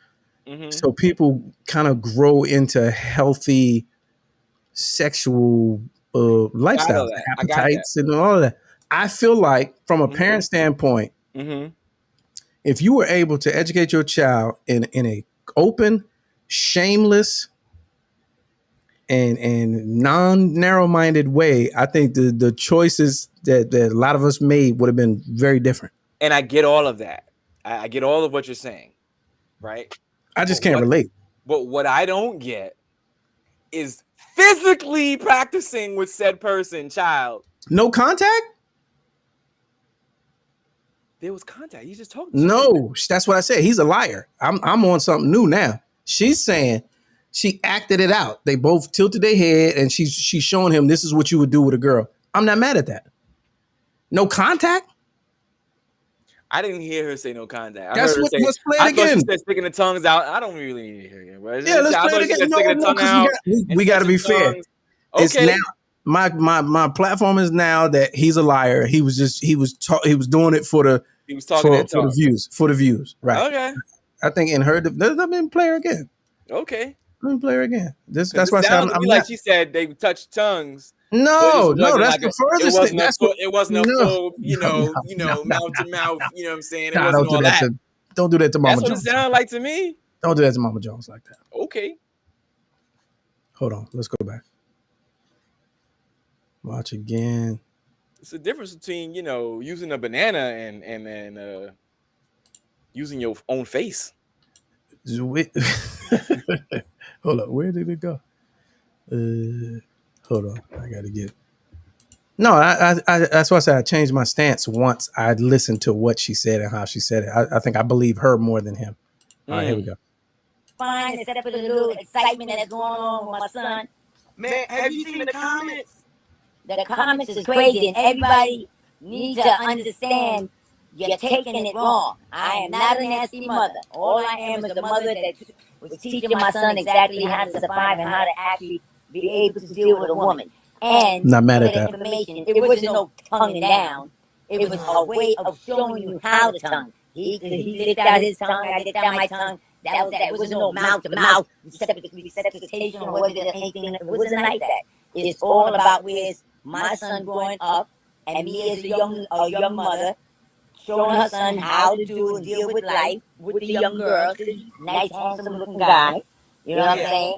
[SPEAKER 4] Mm-hmm. So people kind of grow into healthy sexual lifestyles, appetites, and all of that. I feel like from a parent standpoint, if you were able to educate your child in a open, shameless, and non-narrow-minded way, I think the choices that a lot of us made would have been very different.
[SPEAKER 5] And I get all of that. I get all of what you're saying, right?
[SPEAKER 4] I just can't relate.
[SPEAKER 5] But what I don't get is physically practicing with said child.
[SPEAKER 4] No contact?
[SPEAKER 5] There was contact. You just talked.
[SPEAKER 4] No, that's what I said. He's a liar. I'm on something new now. She's saying she acted it out. They both tilted their head, and she's showing him this is what you would do with a girl. I'm not mad at that. No contact?
[SPEAKER 5] I didn't hear her say no contact.
[SPEAKER 4] Let's play it again.
[SPEAKER 5] Thought she said sticking the tongues out. I don't really need to hear it. Right?
[SPEAKER 4] Yeah, let's play it again. No, we got to be fair. Okay. It's now my platform is now that he's a liar. He was doing it for the views. Right. Okay. I think in her, let me play her again.
[SPEAKER 5] Okay.
[SPEAKER 4] Let me play her again. That's why I'm
[SPEAKER 5] like she said they touched tongues.
[SPEAKER 4] No, that's the furthest thing.
[SPEAKER 5] It wasn't a full, mouth to mouth. You know what I'm saying? It wasn't all that.
[SPEAKER 4] Don't do that to Mama Jones.
[SPEAKER 5] That's what it sounded like to me.
[SPEAKER 4] Don't do that to Mama Jones like that.
[SPEAKER 5] Okay.
[SPEAKER 4] Hold on. Let's go back. Watch again.
[SPEAKER 5] It's the difference between using a banana and using your own face.
[SPEAKER 4] Hold up. Where did it go? Hold on, I gotta get. No, I that's why I said I changed my stance once I listened to what she said and how she said it. I think I believe her more than him. All right, here we go.
[SPEAKER 9] Fine, except for the little excitement that's going on with my son.
[SPEAKER 2] Man, have you seen the comments?
[SPEAKER 9] The comments is crazy, and everybody needs to understand you're taking it wrong. I am not a nasty mother. All I am is a mother that was teaching my son exactly how to survive and how to actually be able to deal with a woman. And
[SPEAKER 4] not mad at that.
[SPEAKER 9] Information. It wasn't no tonguing down. It was a way of showing you how to tongue. He licked out his tongue, I licked out my tongue. That wasn't no mouth to mouth resuscitation or anything. It wasn't like that. It's all about where's my son growing up and me as a young mother showing her son how to do and deal with life with the young girls. Nice, handsome looking guy. You know what I'm saying?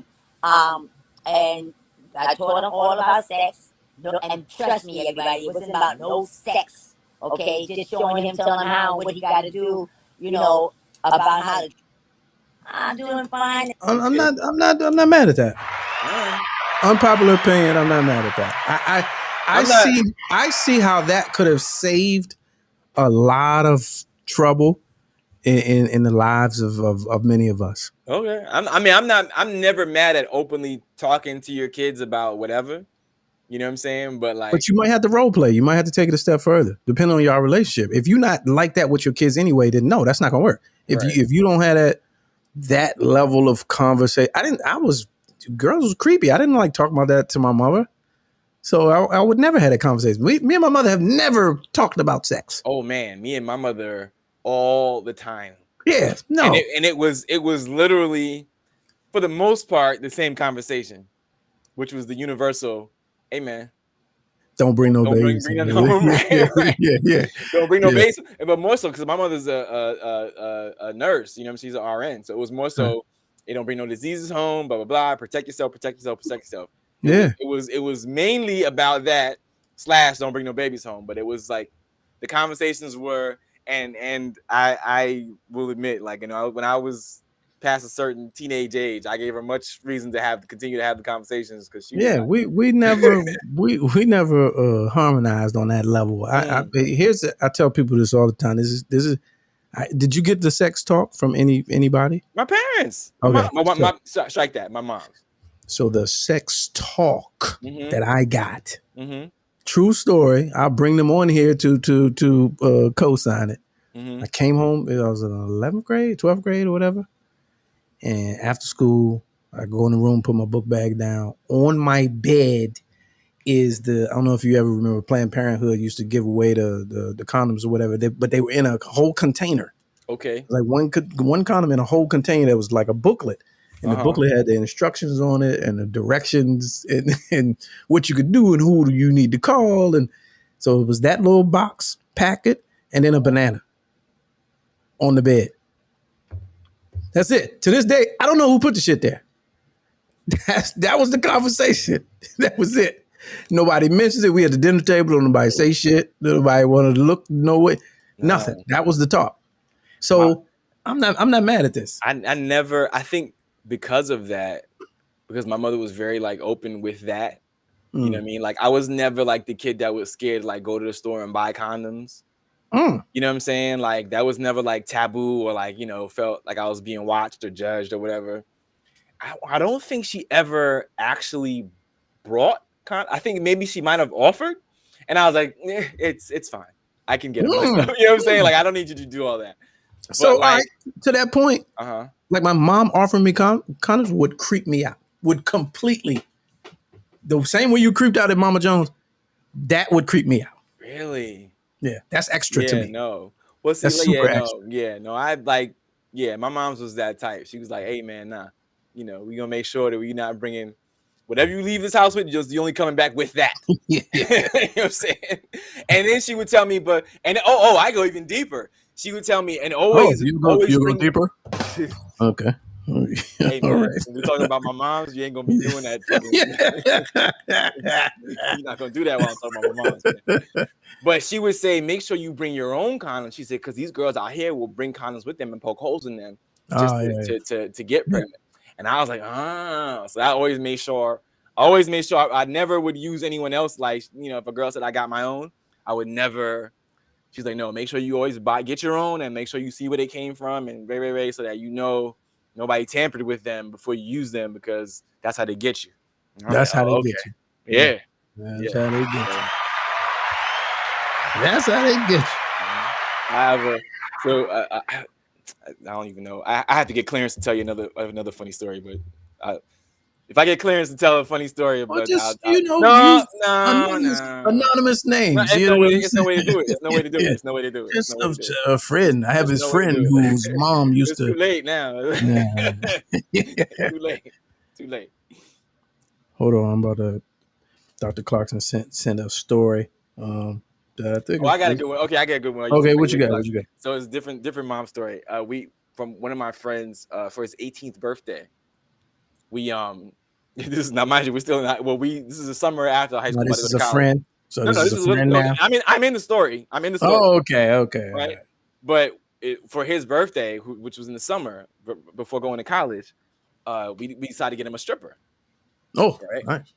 [SPEAKER 9] And I taught him all about sex. No, and trust me, everybody, it wasn't about no sex. Okay, just showing him, telling him how, what he got to do. About how to. I'm doing fine.
[SPEAKER 4] I'm not mad at that. Unpopular opinion. I'm not mad at that. I see how that could have saved a lot of trouble in the lives of many of us.
[SPEAKER 5] Okay. I'm never mad at openly talking to your kids about whatever. You know what I'm saying? But
[SPEAKER 4] you might have to role play. You might have to take it a step further, depending on your relationship. If you're not like that with your kids anyway, then no, that's not gonna work. If you don't have that level of conversation, girls was creepy. I didn't like talking about that to my mother. So I would never have that conversation. Me and my mother have never talked about sex.
[SPEAKER 5] Oh man, me and my mother all the time.
[SPEAKER 4] Yeah, no.
[SPEAKER 5] And it was literally, for the most part, the same conversation, which was the universal, hey man,
[SPEAKER 4] don't bring no babies.
[SPEAKER 5] Bring no home, right?
[SPEAKER 4] Yeah.
[SPEAKER 5] Don't bring no babies. But more so because my mother's a nurse, you know, she's an RN. So it was more so, they don't bring no diseases home, blah, blah, blah. Protect yourself, protect yourself, protect yourself. It was mainly about that / don't bring no babies home. But it was like the conversations were, and I will admit, like, you know, when I was past a certain teenage age, I gave her much reason to continue to have the conversations, because she
[SPEAKER 4] we never we never harmonized on that level. I tell people this all the time. This is did you get the sex talk from anybody?
[SPEAKER 5] My parents.
[SPEAKER 4] Okay.
[SPEAKER 5] Strike that. My mom's.
[SPEAKER 4] So the sex talk that I got, true story. I'll bring them on here to co-sign it. I came home. I was in 11th grade, 12th grade, or whatever. And after school, I go in the room, put my book bag down. On my bed is I don't know if you ever remember, Planned Parenthood used to give away the condoms or whatever, but they were in a whole container.
[SPEAKER 5] Okay.
[SPEAKER 4] Like one condom in a whole container that was like a booklet. And the booklet had the instructions on it and the directions and what you could do and who you need to call. And so it was that little box packet and then a banana on the bed. That's it. To this day, I don't know who put the shit there. That was the conversation. That was it. Nobody mentions it. We at the dinner table. Don't nobody say shit. Nobody wanted to look no way. Nothing. That was the talk. So I'm not mad at this.
[SPEAKER 5] I think because of that, because my mother was very like open with that. You know what I mean? Like, I was never like the kid that was scared to like go to the store and buy condoms. You know what I'm saying? Like, that was never like taboo or like, you know, felt like I was being watched or judged or whatever. I don't think she ever actually brought I think maybe she might have offered, and I was like, it's fine. I can get it myself. You know what I'm saying? Like, I don't need you to do all that.
[SPEAKER 4] So, like, all right, to that point, like my mom offering me condoms would creep me out. Would completely, the same way you creeped out at Mama Jones, that would creep me out.
[SPEAKER 5] Really?
[SPEAKER 4] Yeah, that's extra to me.
[SPEAKER 5] No. Well, see,
[SPEAKER 4] that's super extra.
[SPEAKER 5] I like, my mom's was that type. She was like, hey, man, nah, you know, we gonna make sure that we're not bringing whatever you leave this house with, you're only coming back with that. You know what I'm saying? And then she would tell me, I go even deeper. She would tell me, and always,
[SPEAKER 4] you go deeper. Okay.
[SPEAKER 5] Hey, man, right. We're talking about my moms. You ain't gonna be doing that. You're not gonna do that while I'm talking about my moms. Man. But she would say, make sure you bring your own condoms. She said, because these girls out here will bring condoms with them and poke holes in them just to get pregnant. And I was like, so I always made sure I never would use anyone else. Like, you know, if a girl said I got my own, I would never. She's like, no, make sure you always get your own and make sure you see where they came from and so that you know nobody tampered with them before you use them, because that's how they get you.
[SPEAKER 4] That's how they get you.
[SPEAKER 5] Yeah.
[SPEAKER 4] That's how they get you. That's how they get you.
[SPEAKER 5] I don't even know. I have to get clearance to tell you another funny story, but if I get clearance to tell a funny story, but
[SPEAKER 4] just anonymous names.
[SPEAKER 5] There's no way to do it. There's no way to do it. There's no way to do it.
[SPEAKER 4] Just a friend. I have his friend whose mom used to.
[SPEAKER 5] Too late now. Too late.
[SPEAKER 4] Hold on, I'm about to. Dr. Clarkson sent a story. I got
[SPEAKER 5] a good one. Okay, I got a good one.
[SPEAKER 4] Okay, what you got?
[SPEAKER 5] So it's different mom story. From one of my friends for his 18th birthday. We this is not, mind you, we're still not. Well, this is the summer after high school.
[SPEAKER 4] This is a friend. So this is a friend now.
[SPEAKER 5] I'm in the story.
[SPEAKER 4] Oh, okay.
[SPEAKER 5] Right. But for his birthday, which was in the summer before going to college, we decided to get him a stripper.
[SPEAKER 4] Oh,
[SPEAKER 5] right.
[SPEAKER 4] Nice.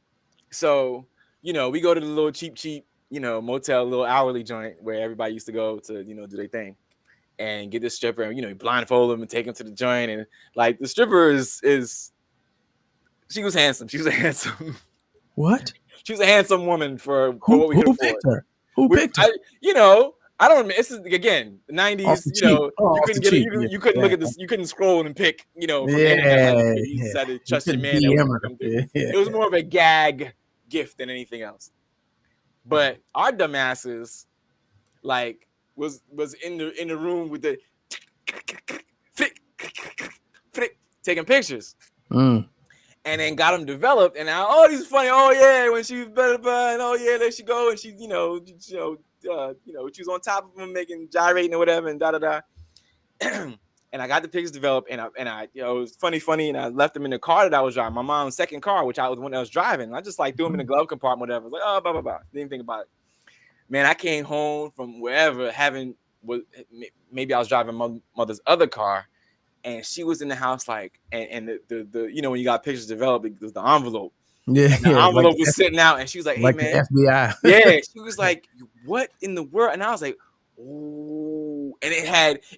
[SPEAKER 5] So, you know, we go to the little cheap, you know, motel, little hourly joint where everybody used to go to, you know, do their thing and get this stripper and, you know, blindfold him and take him to the joint. And like the stripper is she was handsome. She was handsome.
[SPEAKER 4] What?
[SPEAKER 5] She was a handsome woman for what we could afford.
[SPEAKER 4] Picked her? Who picked her?
[SPEAKER 5] I don't. This is again the '90s. You couldn't get it. You couldn't look at this. You couldn't scroll and pick. From the internet. Like, you decided to trust your man. It was more of a gag gift than anything else. But our dumbasses, like, was in the room with the taking pictures. And then got them developed, and now, these funny. Oh yeah, when she was better, and oh yeah, there she go, and she, she was on top of him, making gyrating or whatever, and da da da. And I got the pictures developed, and I, it was funny, and I left them in the car that I was driving, my mom's second car, which I was when I was driving. I just like threw them in the glove compartment, whatever. I was like, oh, blah blah blah. Didn't think about it. Man, I came home from wherever, maybe I was driving mother's other car. And she was in the house, like, and the when you got pictures developed, it was the envelope. Yeah, and the envelope was sitting out, and she was like, "Hey, like man,
[SPEAKER 4] the FBI."
[SPEAKER 5] Yeah, she was like, "What in the world?" And I was like, "Oh!" And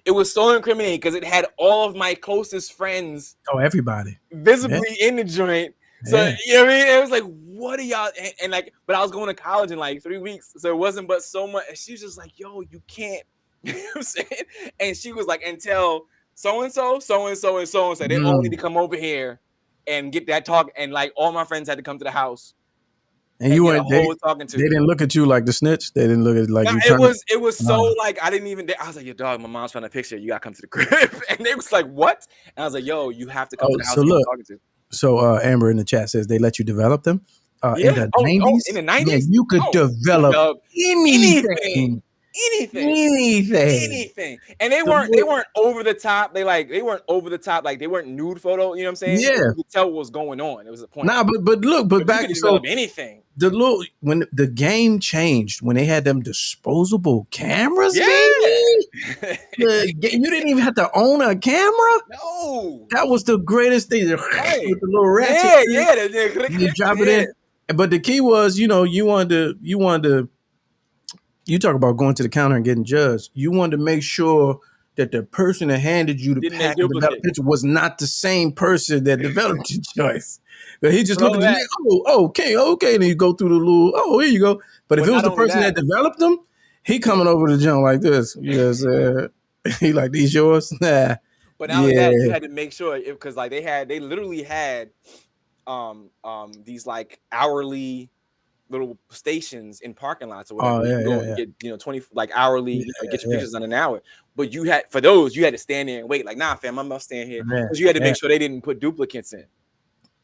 [SPEAKER 5] it was so incriminating because it had all of my closest friends.
[SPEAKER 4] Oh, everybody
[SPEAKER 5] visibly in the joint. So you know what I mean? It was like, "What are y'all?" And like, but I was going to college in like 3 weeks, so it wasn't but so much. And she was just like, "Yo, you can't," you know what I'm saying? And she was like, "Until." So-and-so said they all need to come over here and get that talk. And like all my friends had to come to the house.
[SPEAKER 4] And you weren't talking to. They didn't look at you like the snitch. They didn't look at like you.
[SPEAKER 5] It was so like I didn't even. I was like, "Yo, dog, my mom's trying to picture. You gotta come to the crib." And they was like, "What?" And I was like, "Yo, you have to come to the house."
[SPEAKER 4] So look, talking to. So Amber in the chat says they let you develop them. In the 90s.
[SPEAKER 5] In the 90s,
[SPEAKER 4] yeah, you could develop anything.
[SPEAKER 5] Anything. And they weren't over the top. They weren't over the top. Like they weren't nude photo. You know what I'm saying?
[SPEAKER 4] Yeah.
[SPEAKER 5] You could tell what was going on. It was a point.
[SPEAKER 4] Nah, but back
[SPEAKER 5] so anything.
[SPEAKER 4] When the game changed, when they had them disposable cameras,
[SPEAKER 5] yeah.
[SPEAKER 4] baby. You didn't even have to own a camera.
[SPEAKER 5] No.
[SPEAKER 4] That was the greatest thing. Right. With the little ratchet.
[SPEAKER 5] Yeah.
[SPEAKER 4] You drop it in. But the key was, you wanted to. You talk about going to the counter and getting judged. You wanted to make sure that the person that handed you the pack of developed picture was not the same person that developed your choice. But he just looked at you, okay. And you go through the little, here you go. But if it was the person that developed them, he coming over the joint like this. Yes, he like, these yours? Nah.
[SPEAKER 5] But not only that, you had to make sure because like they literally had these like hourly little stations in parking lots or whatever. Get 20 like hourly, get your pictures on an hour. But you had to stand there and wait. Like, nah, fam, I'm not staying here because you had to make sure they didn't put duplicates in.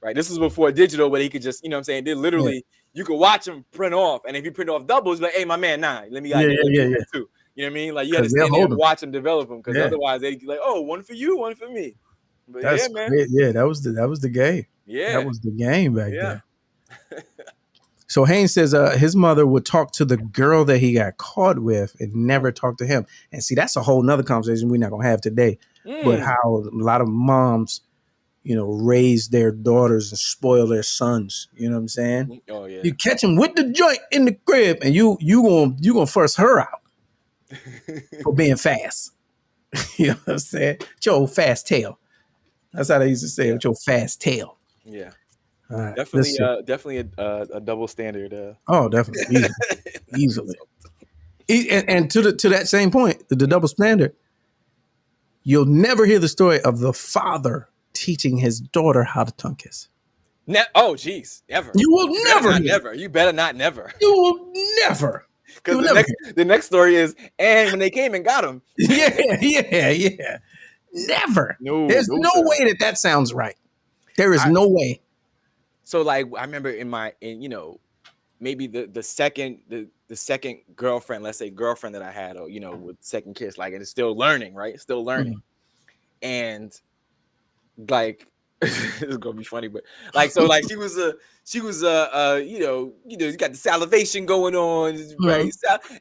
[SPEAKER 5] Right. This is before digital, where he could just, you know what I'm saying? They literally you could watch them print off, and if you print off doubles, like, hey, my man, let me too. You know what I mean? Like you had to stand there and watch them develop them because otherwise they'd be like, oh, one for you, one for me. But
[SPEAKER 4] that's
[SPEAKER 5] man.
[SPEAKER 4] Yeah, that was the game.
[SPEAKER 5] Yeah,
[SPEAKER 4] that was the game back then. So Haynes says his mother would talk to the girl that he got caught with and never talk to him. And see, that's a whole nother conversation we're not going to have today. But how a lot of moms, raise their daughters and spoil their sons. You know what I'm saying?
[SPEAKER 5] Oh, yeah.
[SPEAKER 4] You catch him with the joint in the crib and you gonna force her out for being fast. You know what I'm saying? With your old fast tail. That's how they used to say it, with your fast tail.
[SPEAKER 5] Yeah.
[SPEAKER 4] Right,
[SPEAKER 5] definitely a double standard.
[SPEAKER 4] Oh, definitely, easily. And to that same point, the double standard. You'll never hear the story of the father teaching his daughter how to tongue kiss.
[SPEAKER 5] Oh, geez, never.
[SPEAKER 4] You will never.
[SPEAKER 5] Never. You better not never.
[SPEAKER 4] You will never.
[SPEAKER 5] Because the next story is, and when they came and got him.
[SPEAKER 4] Yeah. Never. There's no way that sounds right. There is no way.
[SPEAKER 5] So like I remember maybe the second girlfriend, let's say girlfriend that I had, or with second kiss, like it's still learning, right? Still learning. And like it's gonna be funny, but like so like she was you got the salivation going on, right?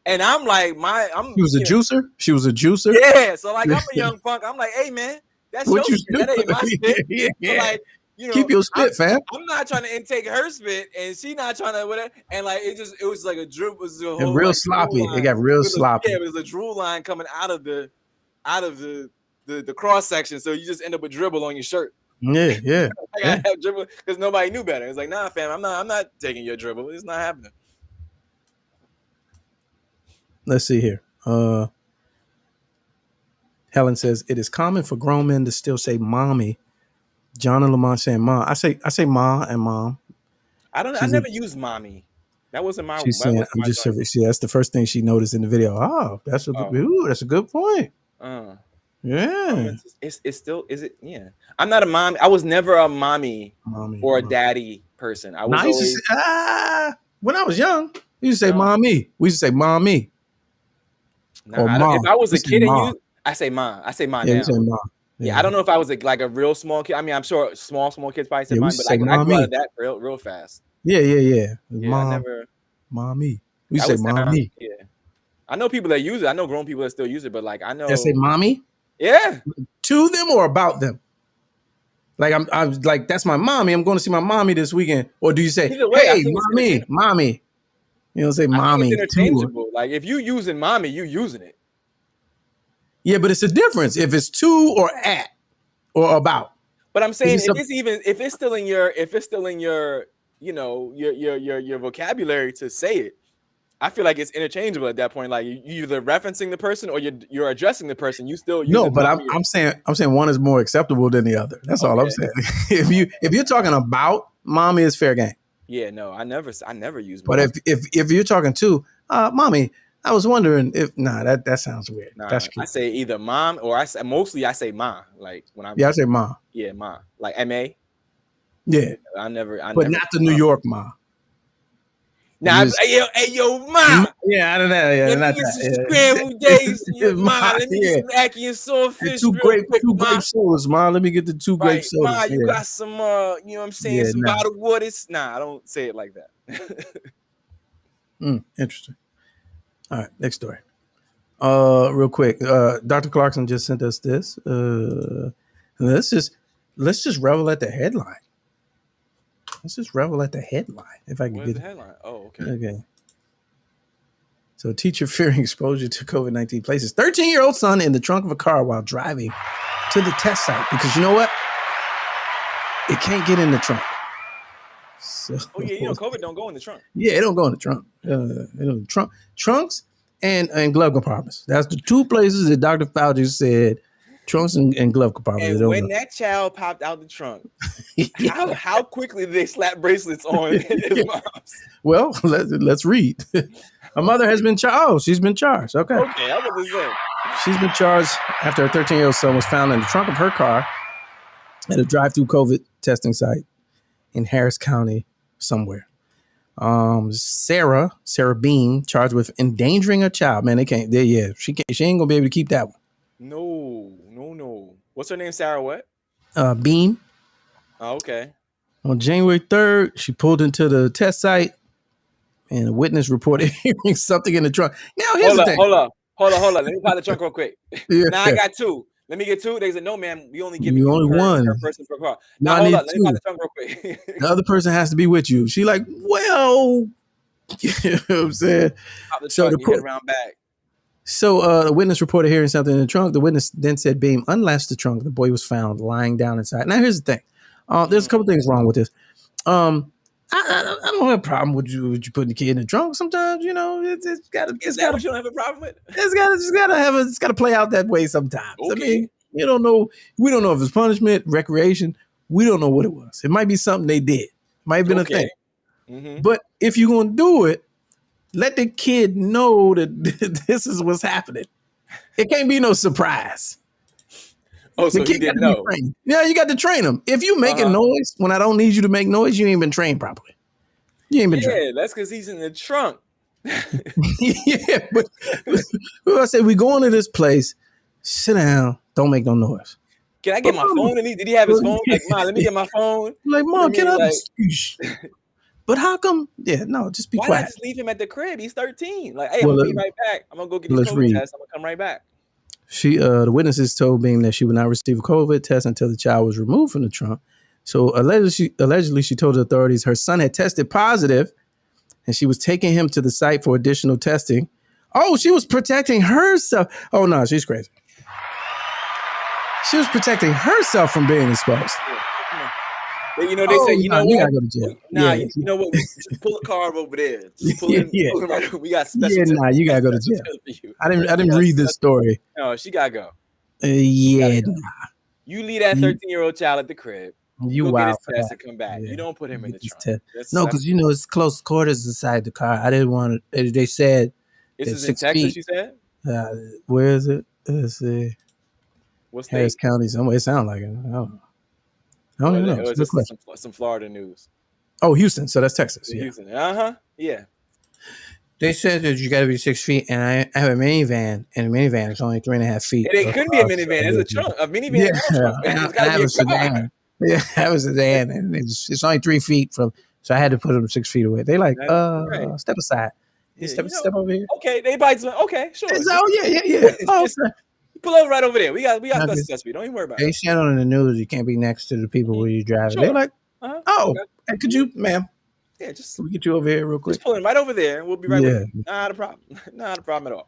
[SPEAKER 5] And I'm like
[SPEAKER 4] She was a juicer.
[SPEAKER 5] Yeah. So like I'm a young punk. I'm like, hey man, that's your shit. That ain't my shit. So like,
[SPEAKER 4] keep your spit, fam.
[SPEAKER 5] I'm not trying to intake her spit, and she not trying to whatever. And like it was like a drip. It was a whole,
[SPEAKER 4] real sloppy. It got real sloppy.
[SPEAKER 5] Yeah, it was a drool line coming out of the cross section. So you just end up with dribble on your shirt.
[SPEAKER 4] Yeah.
[SPEAKER 5] I gotta have dribble because nobody knew better. It's like, nah, fam, I'm not taking your dribble. It's not happening.
[SPEAKER 4] Let's see here. Helen says it is common for grown men to still say mommy. John and Lamont saying mom. I say ma and mom.
[SPEAKER 5] I never used mommy. That wasn't my.
[SPEAKER 4] She's saying I'm just serving. See, that's the first thing she noticed in the video. Oh, that's a good point. Yeah.
[SPEAKER 5] It's still is it? Yeah. I'm not a mom. I was never a mommy or a daddy person. I was always
[SPEAKER 4] when I was young, we used to say mommy. We used to say mommy.
[SPEAKER 5] Or mom. If I was a kid and I say mom. I say mom now.
[SPEAKER 4] Say mom.
[SPEAKER 5] Yeah, I don't know if I was like a real small kid. I mean, I'm sure small kids probably say mom, but I grew out of that real fast.
[SPEAKER 4] Yeah.
[SPEAKER 5] Mom, I never,
[SPEAKER 4] mommy. We say mommy.
[SPEAKER 5] Yeah, I know people that use it. I know grown people that still use it, but like I know
[SPEAKER 4] they say mommy.
[SPEAKER 5] Yeah,
[SPEAKER 4] to them or about them. Like I'm like that's my mommy. I'm going to see my mommy this weekend. Or do you say, hey, mommy? You don't say mommy.
[SPEAKER 5] It's interchangeable. Like if you using mommy, you using it.
[SPEAKER 4] Yeah, but it's a difference if it's to or at or about.
[SPEAKER 5] But I'm saying if it's still in your you know your vocabulary to say it, I feel like it's interchangeable at that point. Like you either referencing the person or you're addressing the person. You still
[SPEAKER 4] but I'm saying one is more acceptable than the other. That's all I'm saying. if you're talking about mommy, is fair game.
[SPEAKER 5] Yeah, no, I never use.
[SPEAKER 4] But if you're talking to mommy, I was wondering if that sounds weird. That's cute.
[SPEAKER 5] I say either mom or I say ma. Like when I'm
[SPEAKER 4] I say ma.
[SPEAKER 5] Yeah, ma. Like MA.
[SPEAKER 4] Yeah.
[SPEAKER 5] I never
[SPEAKER 4] not the New York ma.
[SPEAKER 5] Nah, hey yo, ma.
[SPEAKER 4] Yeah, I don't know. Yeah,
[SPEAKER 5] let me get some scrambled days, ma. Let me get some ackee and swordfish.
[SPEAKER 4] Two grape sodas, ma. Let me get the two grape sodas.
[SPEAKER 5] Ma, you got some, you know what I'm saying? Some bottled waters. Nah, I don't say it like that.
[SPEAKER 4] Interesting. All right, next story. Real quick, Dr. Clarkson just sent us this. Let's just revel at the headline. If I can get
[SPEAKER 5] the headline. Oh, okay.
[SPEAKER 4] Okay. So, teacher fearing exposure to COVID-19 places 13-year-old son in the trunk of a car while driving to the test site because you know what? It can't get in the trunk. So,
[SPEAKER 5] COVID don't go in the trunk.
[SPEAKER 4] Yeah, it don't go in the trunk. Trunks and glove compartments. That's the two places that Dr. Fauci said trunks and glove compartments.
[SPEAKER 5] And when that child popped out the trunk, how quickly did they slap bracelets on his mom's?
[SPEAKER 4] Well, let's read. A mother has been charged. Oh, she's been charged. Okay,
[SPEAKER 5] I'm about to say.
[SPEAKER 4] She's been charged after her 13-year-old son was found in the trunk of her car at a drive-through COVID testing site in Harris County somewhere. Sarah Beam charged with endangering a child. Man, she ain't gonna be able to keep that one.
[SPEAKER 5] No. What's her name? Sarah what?
[SPEAKER 4] Beam.
[SPEAKER 5] Oh, okay.
[SPEAKER 4] On January 3rd, she pulled into the test site and a witness reported hearing something in the trunk. Now here's the thing.
[SPEAKER 5] Hold up. Let me pop the trunk real quick. Now I got two. Let me get two. They said, no, ma'am, we only give you
[SPEAKER 4] one
[SPEAKER 5] per person per car.
[SPEAKER 4] Now
[SPEAKER 5] hold up. Let me pop the trunk real quick.
[SPEAKER 4] The other person has to be with you. She like, well, you know what I'm saying?
[SPEAKER 5] Pop the trunk, you get around back.
[SPEAKER 4] So the witness reported hearing something in the trunk. The witness then said Beam unlatched the trunk. The boy was found lying down inside. Now here's the thing. There's a couple things wrong with this. I don't have a problem with you putting the kid in the trunk. Sometimes, it's got to.
[SPEAKER 5] Is that what you don't have a problem with?
[SPEAKER 4] It's got to play out that way sometimes. Okay. I mean, you don't know. We don't know if it's punishment, recreation. We don't know what it was. It might be something they did. Might have been a thing. Mm-hmm. But if you're going to do it, let the kid know that this is what's happening. It can't be no surprise.
[SPEAKER 5] Oh, so he didn't know.
[SPEAKER 4] Yeah, you got to train him. If you make a noise when I don't need you to make noise, you ain't been trained properly. You ain't been trained.
[SPEAKER 5] Yeah, that's because he's in the trunk.
[SPEAKER 4] Yeah, but I say we go into this place, sit down, don't make no noise.
[SPEAKER 5] Can I get my phone? Did he have his phone? Like, Mom, let me get my phone.
[SPEAKER 4] Like, Mom, get up. But how come? Yeah, no, just be quiet.
[SPEAKER 5] Why not just leave him at the crib? He's 13. Like, hey, I'm gonna be right back. I'm gonna go get his COVID test. I'm gonna come right back.
[SPEAKER 4] The witnesses told Beam that she would not receive a COVID test until the child was removed from the trunk. So allegedly, she told the authorities her son had tested positive, and she was taking him to the site for additional testing. Oh, she was protecting herself. Oh no, she's crazy. She was protecting herself from being exposed.
[SPEAKER 5] They say, you know what?
[SPEAKER 4] You gotta go to jail.
[SPEAKER 5] You know what? Just pull a car over there. Just pull him right over. We got special.
[SPEAKER 4] You gotta go to jail. I didn't read this story.
[SPEAKER 5] No, she gotta go.
[SPEAKER 4] You
[SPEAKER 5] leave that 13-year-old child at the crib.
[SPEAKER 4] You
[SPEAKER 5] go
[SPEAKER 4] wild
[SPEAKER 5] get his
[SPEAKER 4] for
[SPEAKER 5] test
[SPEAKER 4] that.
[SPEAKER 5] and come back. You don't put him in the trunk.
[SPEAKER 4] No, because it's close quarters inside the car. I didn't want to. They said
[SPEAKER 5] this is in Texas. You said.
[SPEAKER 4] Where is it? Let's see.
[SPEAKER 5] What
[SPEAKER 4] Harris
[SPEAKER 5] state?
[SPEAKER 4] County. Somewhere. It sounds like it. I don't even know.
[SPEAKER 5] Or is this some Florida news?
[SPEAKER 4] Oh, Houston. So that's Texas. Yeah.
[SPEAKER 5] Houston. Yeah.
[SPEAKER 4] They said that you got to be 6 feet, and I have a minivan, and the minivan is only 3.5 feet.
[SPEAKER 5] It couldn't be a minivan. It's a trunk. A minivan.
[SPEAKER 4] Yeah, I have a sedan. Yeah, I have a sedan, and it's only 3 feet from. So I had to put them 6 feet away. They like, step aside. Step over here.
[SPEAKER 5] Okay, they bite. Okay, sure.
[SPEAKER 4] Yeah. Oh, okay.
[SPEAKER 5] Pull over right over there. We got custody. Don't even worry about it.
[SPEAKER 4] They said on the news you can't be next to the people where you driving. Sure. They're like, hey, could you, ma'am?
[SPEAKER 5] Yeah, just
[SPEAKER 4] we get you over here real quick.
[SPEAKER 5] Just pull him right over there. We'll be right with you. Not a problem. Not a problem at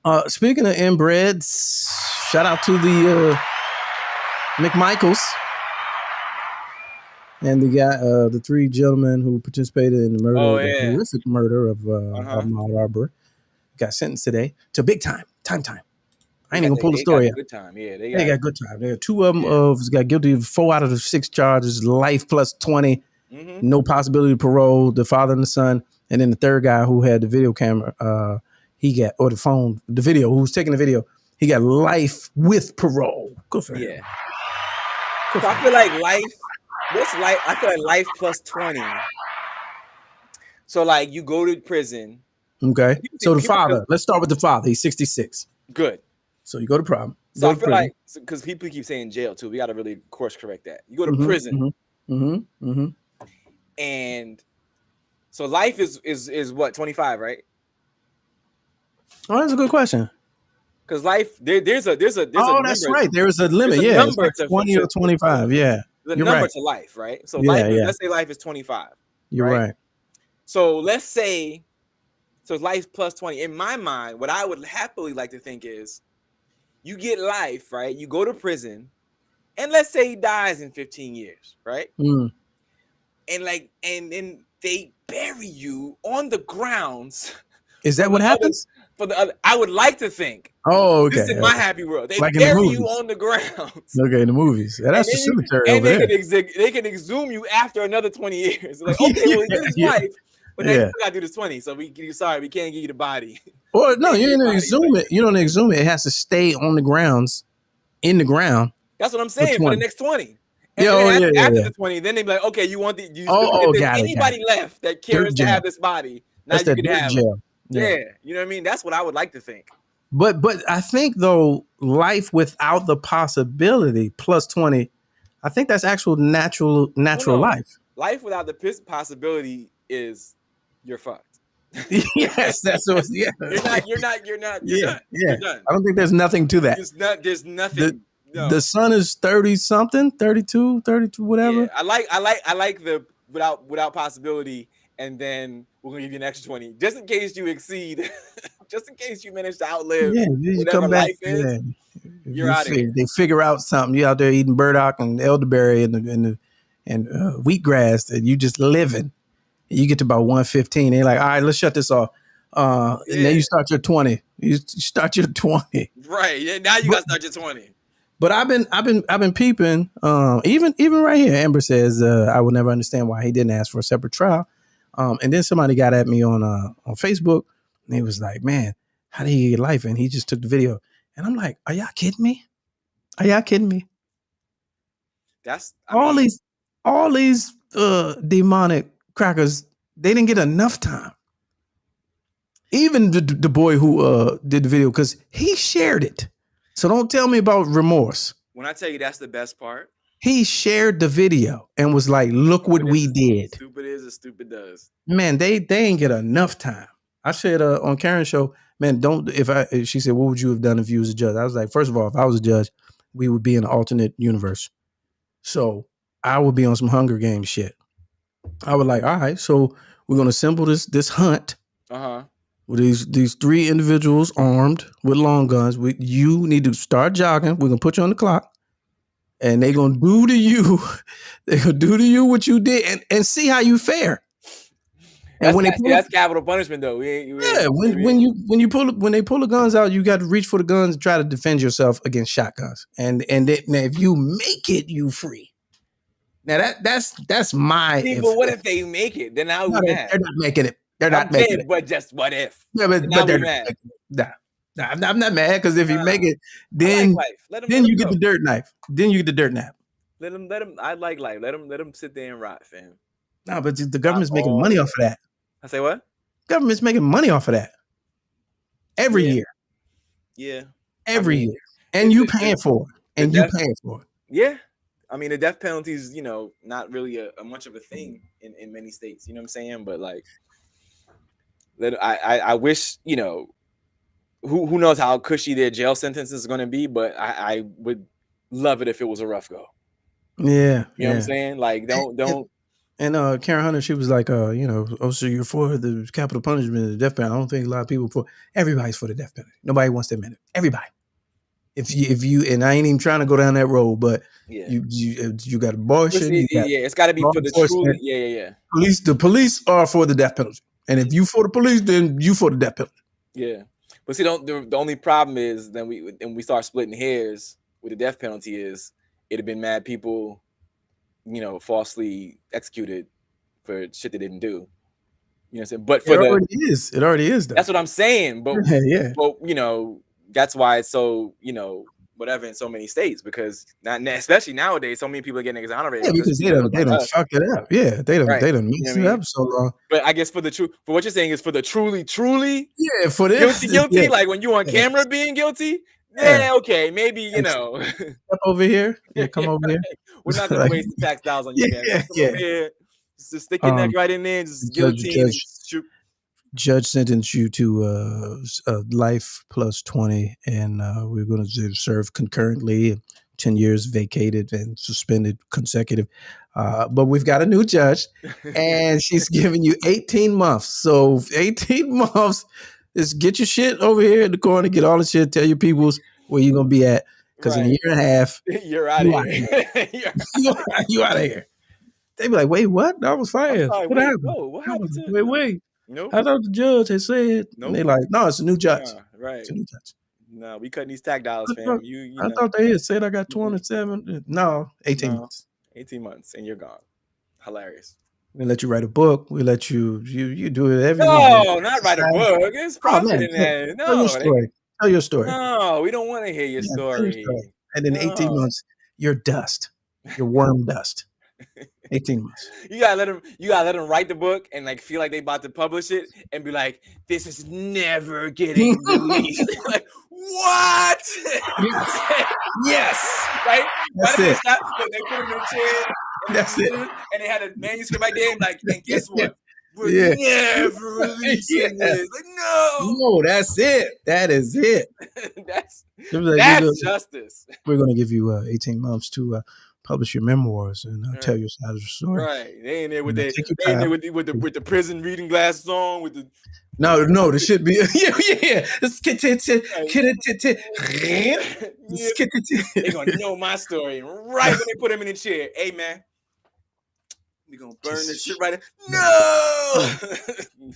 [SPEAKER 5] all.
[SPEAKER 4] Speaking of inbreds, shout out to the McMichaels and the three gentlemen who participated in the murder, the horrific murder of Ahmaud Arbery. Got sentenced today to big time. I ain't even gonna pull the story out.
[SPEAKER 5] Good time. Yeah,
[SPEAKER 4] they got good time. There are two of them got guilty of 4 out of the 6 charges, life plus 20, no possibility of parole. The father and the son, and then the third guy who had the video camera, he got the video, who was taking the video, he got life with parole. Good for him.
[SPEAKER 5] Yeah. So I feel like life. What's life? I feel like life plus 20. So like you go to prison.
[SPEAKER 4] Okay. So the father. Let's start with the father. He's 66.
[SPEAKER 5] Good.
[SPEAKER 4] So you go to prom.
[SPEAKER 5] So I feel like, because people keep saying jail too, we got to really course correct that. You go to prison, and so life is what, 25, right?
[SPEAKER 4] Oh, that's a good question.
[SPEAKER 5] Because life, there's a
[SPEAKER 4] that's
[SPEAKER 5] number,
[SPEAKER 4] right. There is a limit.
[SPEAKER 5] A number
[SPEAKER 4] like 20 or 25. Yeah,
[SPEAKER 5] the number to life, right? So let's say life is 25.
[SPEAKER 4] You're right.
[SPEAKER 5] So let's say, so life plus 20. In my mind, what I would happily like to think is, you get life, right? You go to prison, and let's say he dies in 15 years, right? And then they bury you on the grounds.
[SPEAKER 4] Is that what happens?
[SPEAKER 5] I would like to think.
[SPEAKER 4] Oh, okay.
[SPEAKER 5] This is my happy world. They
[SPEAKER 4] like
[SPEAKER 5] bury you on the grounds.
[SPEAKER 4] Okay, in the movies. That's the cemetery over there.
[SPEAKER 5] They can exhume you after another 20 years. Like, okay, well, this is life. But now you gotta do this 20, so we can't give you the body.
[SPEAKER 4] Or no, you don't exhume it. You don't exhume it. It has to stay on the grounds, in the ground.
[SPEAKER 5] That's what I'm saying for the next 20. And after the 20, then they be like, okay, you want if there's anybody left that cares to have this body, now you can have it. Yeah, you know what I mean? That's what I would like to think.
[SPEAKER 4] But I think though, life without the possibility plus 20, I think that's actual natural life. Life
[SPEAKER 5] without the possibility is you're fucked.
[SPEAKER 4] Yes, that's what. Yeah,
[SPEAKER 5] you're not. You're done. You're done.
[SPEAKER 4] I don't think there's nothing to that.
[SPEAKER 5] There's nothing.
[SPEAKER 4] The son is 30 something, 32, whatever.
[SPEAKER 5] Yeah, I like the without possibility, and then we're gonna give you an extra 20 just in case you exceed, just in case you manage to outlive whatever life is. You're out of here.
[SPEAKER 4] They figure out something. You out there eating burdock and elderberry and wheatgrass, and you just living. You get to about 115. They're like, all right, let's shut this off. And then you start your 20. You start your 20.
[SPEAKER 5] Right. Yeah. Now you got to start your 20.
[SPEAKER 4] But I've been peeping. Even right here, Amber says I will never understand why he didn't ask for a separate trial. And then somebody got at me on Facebook, and he was like, "Man, how did he get life?" And he just took the video, and I'm like, "Are y'all kidding me? Are y'all kidding me?"
[SPEAKER 5] That's
[SPEAKER 4] all these demonic crackers. They didn't get enough time. Even the boy who did the video, because he shared it. So don't tell me about remorse.
[SPEAKER 5] When I tell you that's the best part.
[SPEAKER 4] He shared the video and was like, look what we did.
[SPEAKER 5] Stupid is as stupid does.
[SPEAKER 4] Man, they ain't get enough time. I said on Karen's show, man, she said, what would you have done if you was a judge? I was like, first of all, if I was a judge, we would be in an alternate universe. So I would be on some Hunger Games shit. I would like, all right, so we're going to assemble this hunt. With these 3 individuals armed with long guns. You need to start jogging. We're going to put you on the clock. and they're gonna do to you. They're gonna do to you what you did, and see how you fare. And
[SPEAKER 5] That's capital punishment, though.
[SPEAKER 4] When they pull the guns out, you got to reach for the guns and try to defend yourself against shotguns. And now if you make it, you free. Now that's my.
[SPEAKER 5] But what if they make it? Then now we're mad.
[SPEAKER 4] They're not making it. They're not making it.
[SPEAKER 5] But just what if?
[SPEAKER 4] Yeah, but they're mad. Nah, I'm not mad because if you make it, then you get the dirt knife. Then you get the dirt knife.
[SPEAKER 5] Let them. I like life. Let them sit there and rot, fam.
[SPEAKER 4] No, but the government's making money off of that.
[SPEAKER 5] I say what?
[SPEAKER 4] Government's making money off of that every year.
[SPEAKER 5] Yeah,
[SPEAKER 4] every year, and you paying for it, and you paying for it.
[SPEAKER 5] Yeah, I mean the death penalty is not really a much of a thing in many states. You know what I'm saying? But like, I wish who knows how cushy their jail sentence is going to be, but I would love it if it was a rough go.
[SPEAKER 4] Yeah,
[SPEAKER 5] you know what I'm saying? Like don't.
[SPEAKER 4] And Karen Hunter, she was like, so you're for the capital punishment and the death penalty. I don't think a lot of people everybody's for the death penalty. Nobody wants to admit it. Everybody. If you and I ain't even trying to go down that road, but you got abortion.
[SPEAKER 5] It's got to be for the truly.
[SPEAKER 4] The police are for the death penalty, and if you for the police, then you for the death penalty.
[SPEAKER 5] Yeah, but see, the only problem is then we start splitting hairs with the death penalty is it'd have been mad people. Falsely executed for shit they didn't do. You know what I'm saying? But
[SPEAKER 4] it already is.
[SPEAKER 5] That's what I'm saying. But but that's why it's so whatever in so many states because especially nowadays so many people are getting exonerated.
[SPEAKER 4] Yeah, because they don't fuck it up. Yeah, they don't mix it up so long.
[SPEAKER 5] But I guess for what you're saying is for the truly
[SPEAKER 4] for this
[SPEAKER 5] guilty like when you on camera being guilty. Yeah, okay, maybe
[SPEAKER 4] Step over here. Yeah, come over here.
[SPEAKER 5] We're not gonna waste the tax dollars on you, man. Yeah. Just stick your neck right in there, just guillotine.
[SPEAKER 4] Judge sentenced you to life plus 20, and we're going to serve concurrently. 10 years vacated and suspended consecutive. But we've got a new judge, and she's giving you 18 months. So 18 months. Is get your shit over here in the corner, get all the shit, tell your peoples where you're gonna be at. Because in a year and a half,
[SPEAKER 5] you're out of here.
[SPEAKER 4] You out of here. They be like, wait, what? I was fired. What happened?
[SPEAKER 5] No, what happened to
[SPEAKER 4] wait.
[SPEAKER 5] Nope.
[SPEAKER 4] I thought the judge had said. Nope. And they like, no, it's a new judge.
[SPEAKER 5] Right.
[SPEAKER 4] It's a new judge.
[SPEAKER 5] No, we cutting these tax dollars, fam.
[SPEAKER 4] I thought they had said I got 27. No, 18 months.
[SPEAKER 5] 18 months and you're gone. Hilarious.
[SPEAKER 4] We let you write a book. We let you do it every
[SPEAKER 5] No, not write a book. There's profit in that. No,
[SPEAKER 4] tell your story.
[SPEAKER 5] No, we don't want to hear your story.
[SPEAKER 4] And in 18 months, you're dust. You're worm dust. 18 months.
[SPEAKER 5] You gotta let them write the book and like feel like they about to publish it and be like, this is never getting released. Like, what?
[SPEAKER 4] Yes.
[SPEAKER 5] Right?
[SPEAKER 4] That's it.
[SPEAKER 5] They put them in a chair.
[SPEAKER 4] That's it.
[SPEAKER 5] And they had a manuscript right there. Like, and guess what? We're never releasing this. Like, no,
[SPEAKER 4] that's it. That is it.
[SPEAKER 5] that's justice.
[SPEAKER 4] We're gonna give you 18 months to publish your memoirs and tell your side of the story.
[SPEAKER 5] Right. They ain't there with with the prison reading glasses on with the.
[SPEAKER 4] No, this should be
[SPEAKER 5] They're gonna know my story right when they put him in the chair. Hey man, we gonna burn this shit right now. No,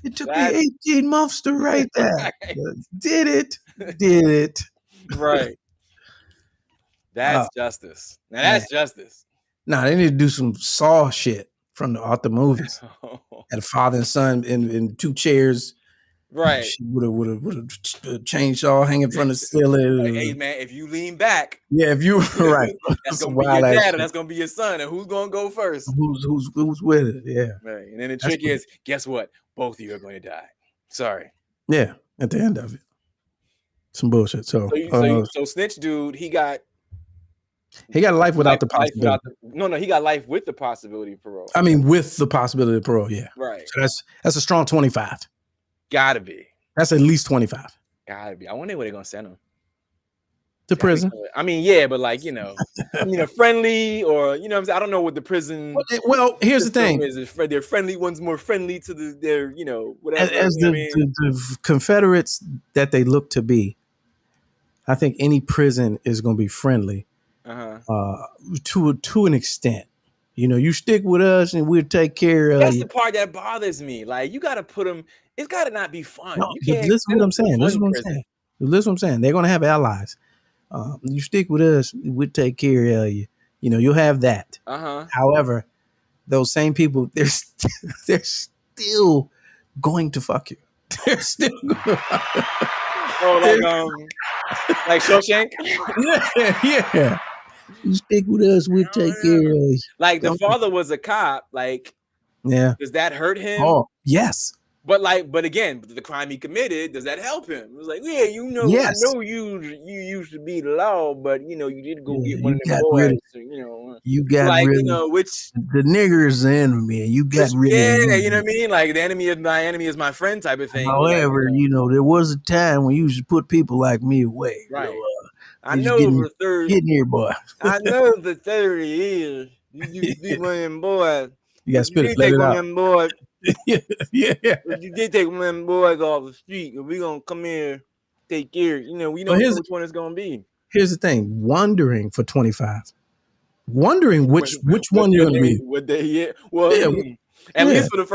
[SPEAKER 4] it took me 18 months to write that. Right. Did it.
[SPEAKER 5] Right. That's justice. Now that's justice.
[SPEAKER 4] Nah, they need to do some Saw shit from the author movies. And a father and son in two chairs.
[SPEAKER 5] Right.
[SPEAKER 4] With a chainsaw hanging from the ceiling.
[SPEAKER 5] Like, hey man, if you lean back.
[SPEAKER 4] Yeah, if you right.
[SPEAKER 5] That's gonna be your dad or that's gonna be your son. And who's gonna go first?
[SPEAKER 4] Who's with it? Yeah.
[SPEAKER 5] Right. And then the trick is, guess what? Both of you are going to die. Sorry.
[SPEAKER 4] Yeah, at the end of it. Some bullshit. So
[SPEAKER 5] Snitch dude, he got
[SPEAKER 4] life without the possibility.
[SPEAKER 5] He got life with the possibility of parole.
[SPEAKER 4] I mean, with the possibility of parole, yeah.
[SPEAKER 5] Right.
[SPEAKER 4] So that's a strong 25.
[SPEAKER 5] Gotta be.
[SPEAKER 4] That's at least 25.
[SPEAKER 5] Gotta be. I wonder where they're gonna send him.
[SPEAKER 4] To prison.
[SPEAKER 5] I mean, yeah, but like, a friendly or what I'm saying. I don't know what the prison.
[SPEAKER 4] Well, here's the thing.
[SPEAKER 5] They're friendly ones more friendly to their whatever.
[SPEAKER 4] As the Confederates that they look to be, I think any prison is going to be friendly. to an extent. You know, you stick with us and we'll take care of you.
[SPEAKER 5] That's the part that bothers me. Like, you got to put them. It's got to not be fun.
[SPEAKER 4] No,
[SPEAKER 5] you
[SPEAKER 4] but
[SPEAKER 5] can't.
[SPEAKER 4] listen to what I'm saying. Listen to what I'm saying. Listen what I'm saying. They're gonna have allies. You stick with us, we'll take care of you. You know, you'll have that. However, those same people, they're still going to fuck you. They're still going.
[SPEAKER 5] Like Shawshank.
[SPEAKER 4] yeah. You stick with us, we'll take care of you.
[SPEAKER 5] Like the father was a cop. Like, does that hurt him?
[SPEAKER 4] Oh, yes.
[SPEAKER 5] But again, the crime he committed, does that help him? It was like, yeah, you know, I know you used to be the law, but you know, you did go get one of them boys.
[SPEAKER 4] You got
[SPEAKER 5] like,
[SPEAKER 4] rid
[SPEAKER 5] you know, which
[SPEAKER 4] the nigger is the enemy, and you got rid of
[SPEAKER 5] you know what I mean? Like the enemy is my friend type of thing.
[SPEAKER 4] However,
[SPEAKER 5] like,
[SPEAKER 4] you know, there was a time when you used to put people like me away.
[SPEAKER 5] Right.
[SPEAKER 4] So,
[SPEAKER 5] I know for 30
[SPEAKER 4] getting here, boy.
[SPEAKER 5] I know for 30 years you used to be one of them boys.
[SPEAKER 4] You got to spit it, let it out.
[SPEAKER 5] Them boys.
[SPEAKER 4] yeah.
[SPEAKER 5] If you did take one of them boys off the street, we're gonna come here, take care. You know, we don't know which one it's gonna be.
[SPEAKER 4] Here's the thing: wondering for 25, wondering which one you're gonna be.
[SPEAKER 5] Would they? Well, at least for the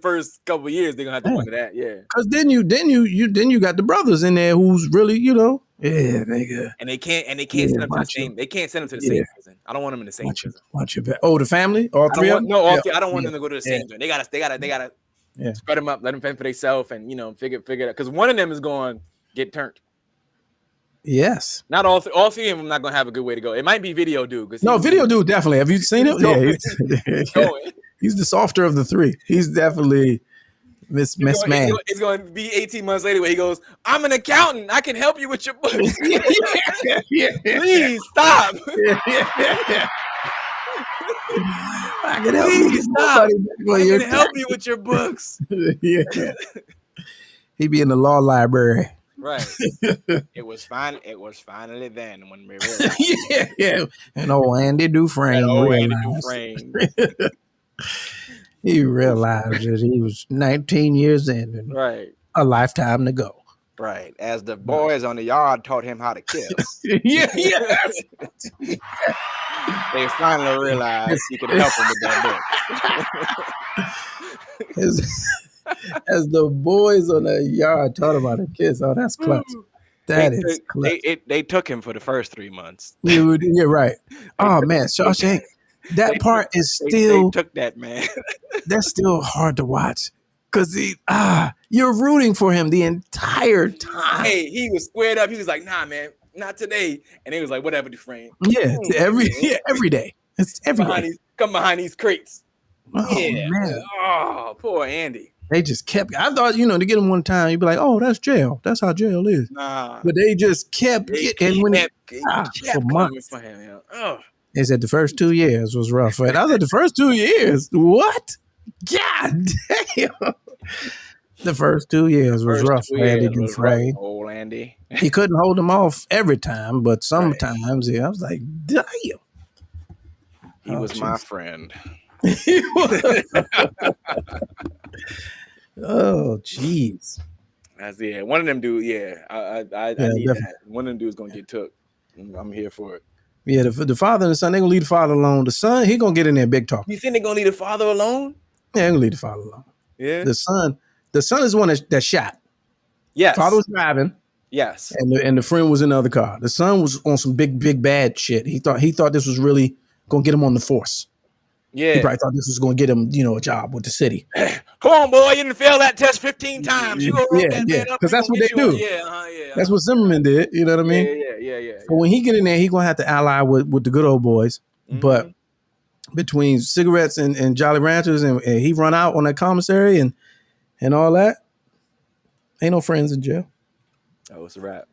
[SPEAKER 5] first couple of years, they're gonna have to wonder that. Yeah,
[SPEAKER 4] because then you got the brothers in there who's really, you know, nigga.
[SPEAKER 5] And they can't send them to the same. They can't send them to the same prison. I don't want them in the same prison.
[SPEAKER 4] Watch your back. Oh, the family, all three of them.
[SPEAKER 5] No, all three. I don't want them to go to the same prison. They gotta spread them up, let them fend for themselves, and you know, figure it out. Because one of them is going to get turned.
[SPEAKER 4] Yes.
[SPEAKER 5] Not all three of them not going to have a good way to go. It might be Video Dude.
[SPEAKER 4] No, Video Dude definitely. Have you seen him? He's the softer of the three. He's definitely Miss Man.
[SPEAKER 5] It's going to be 18 months later where he goes, I'm an accountant. I can help you with your books. Please stop.
[SPEAKER 4] I can help you.
[SPEAKER 5] Stop. I can help you with your books.
[SPEAKER 4] He be in the law library.
[SPEAKER 5] Right. It was finally then when we realized.
[SPEAKER 4] And old Andy Dufresne. He realized that he was 19 years in and a lifetime to go.
[SPEAKER 5] Right. As the boys on the yard taught him how to kiss. They finally realized he could help him with that book.
[SPEAKER 4] As the boys on the yard taught him how to kiss. Oh, that's clutch. That is clutch.
[SPEAKER 5] They took him for the first 3 months.
[SPEAKER 4] You're right. Oh, man. Shawshank. That part is still.
[SPEAKER 5] They took that, man.
[SPEAKER 4] That's still hard to watch. Because you're rooting for him the entire time.
[SPEAKER 5] Hey, he was squared up. He was like, nah, man, not today. And he was like, whatever, Dufresne.
[SPEAKER 4] Yeah, every day. It's every day.
[SPEAKER 5] Come behind these crates.
[SPEAKER 4] Oh, man.
[SPEAKER 5] Oh, poor Andy.
[SPEAKER 4] They just kept. I thought, to get him one time, you'd be like, "Oh, that's jail. That's how jail is."
[SPEAKER 5] Nah,
[SPEAKER 4] but they just kept getting for months.
[SPEAKER 5] For him, oh.
[SPEAKER 4] They said the first 2 years was rough. And I was like, the first 2 years, what? God damn! The first 2 years was rough for Andy Dufresne.
[SPEAKER 5] Old Andy.
[SPEAKER 4] He couldn't hold him off every time, but sometimes, I was like, damn.
[SPEAKER 5] He was my friend.
[SPEAKER 4] Oh, jeez.
[SPEAKER 5] That's one of them dudes. I need that. One of them dudes gonna get took. I'm here for it.
[SPEAKER 4] Yeah, the father and the son, they're gonna leave the father alone. The son, he gonna get in there big talk.
[SPEAKER 5] You think they're gonna leave the father alone?
[SPEAKER 4] Yeah, they're gonna leave the father alone.
[SPEAKER 5] Yeah.
[SPEAKER 4] The son is the one that shot.
[SPEAKER 5] Yes.
[SPEAKER 4] Father was driving.
[SPEAKER 5] Yes.
[SPEAKER 4] And the friend was in the other car. The son was on some big bad shit. He thought this was really gonna get him on the force.
[SPEAKER 5] Yeah.
[SPEAKER 4] He probably thought this was gonna get him, a job with the city.
[SPEAKER 5] Come on, boy, you didn't fail that test 15 times. You go that man up.
[SPEAKER 4] Because that's what they do. That's what Zimmerman did. You know what I mean?
[SPEAKER 5] Yeah.
[SPEAKER 4] So when he get in there, he gonna have to ally with the good old boys. Mm-hmm. But between cigarettes and Jolly Ranchers and he run out on that commissary and all that, ain't no friends in jail.
[SPEAKER 5] Oh, it's a wrap.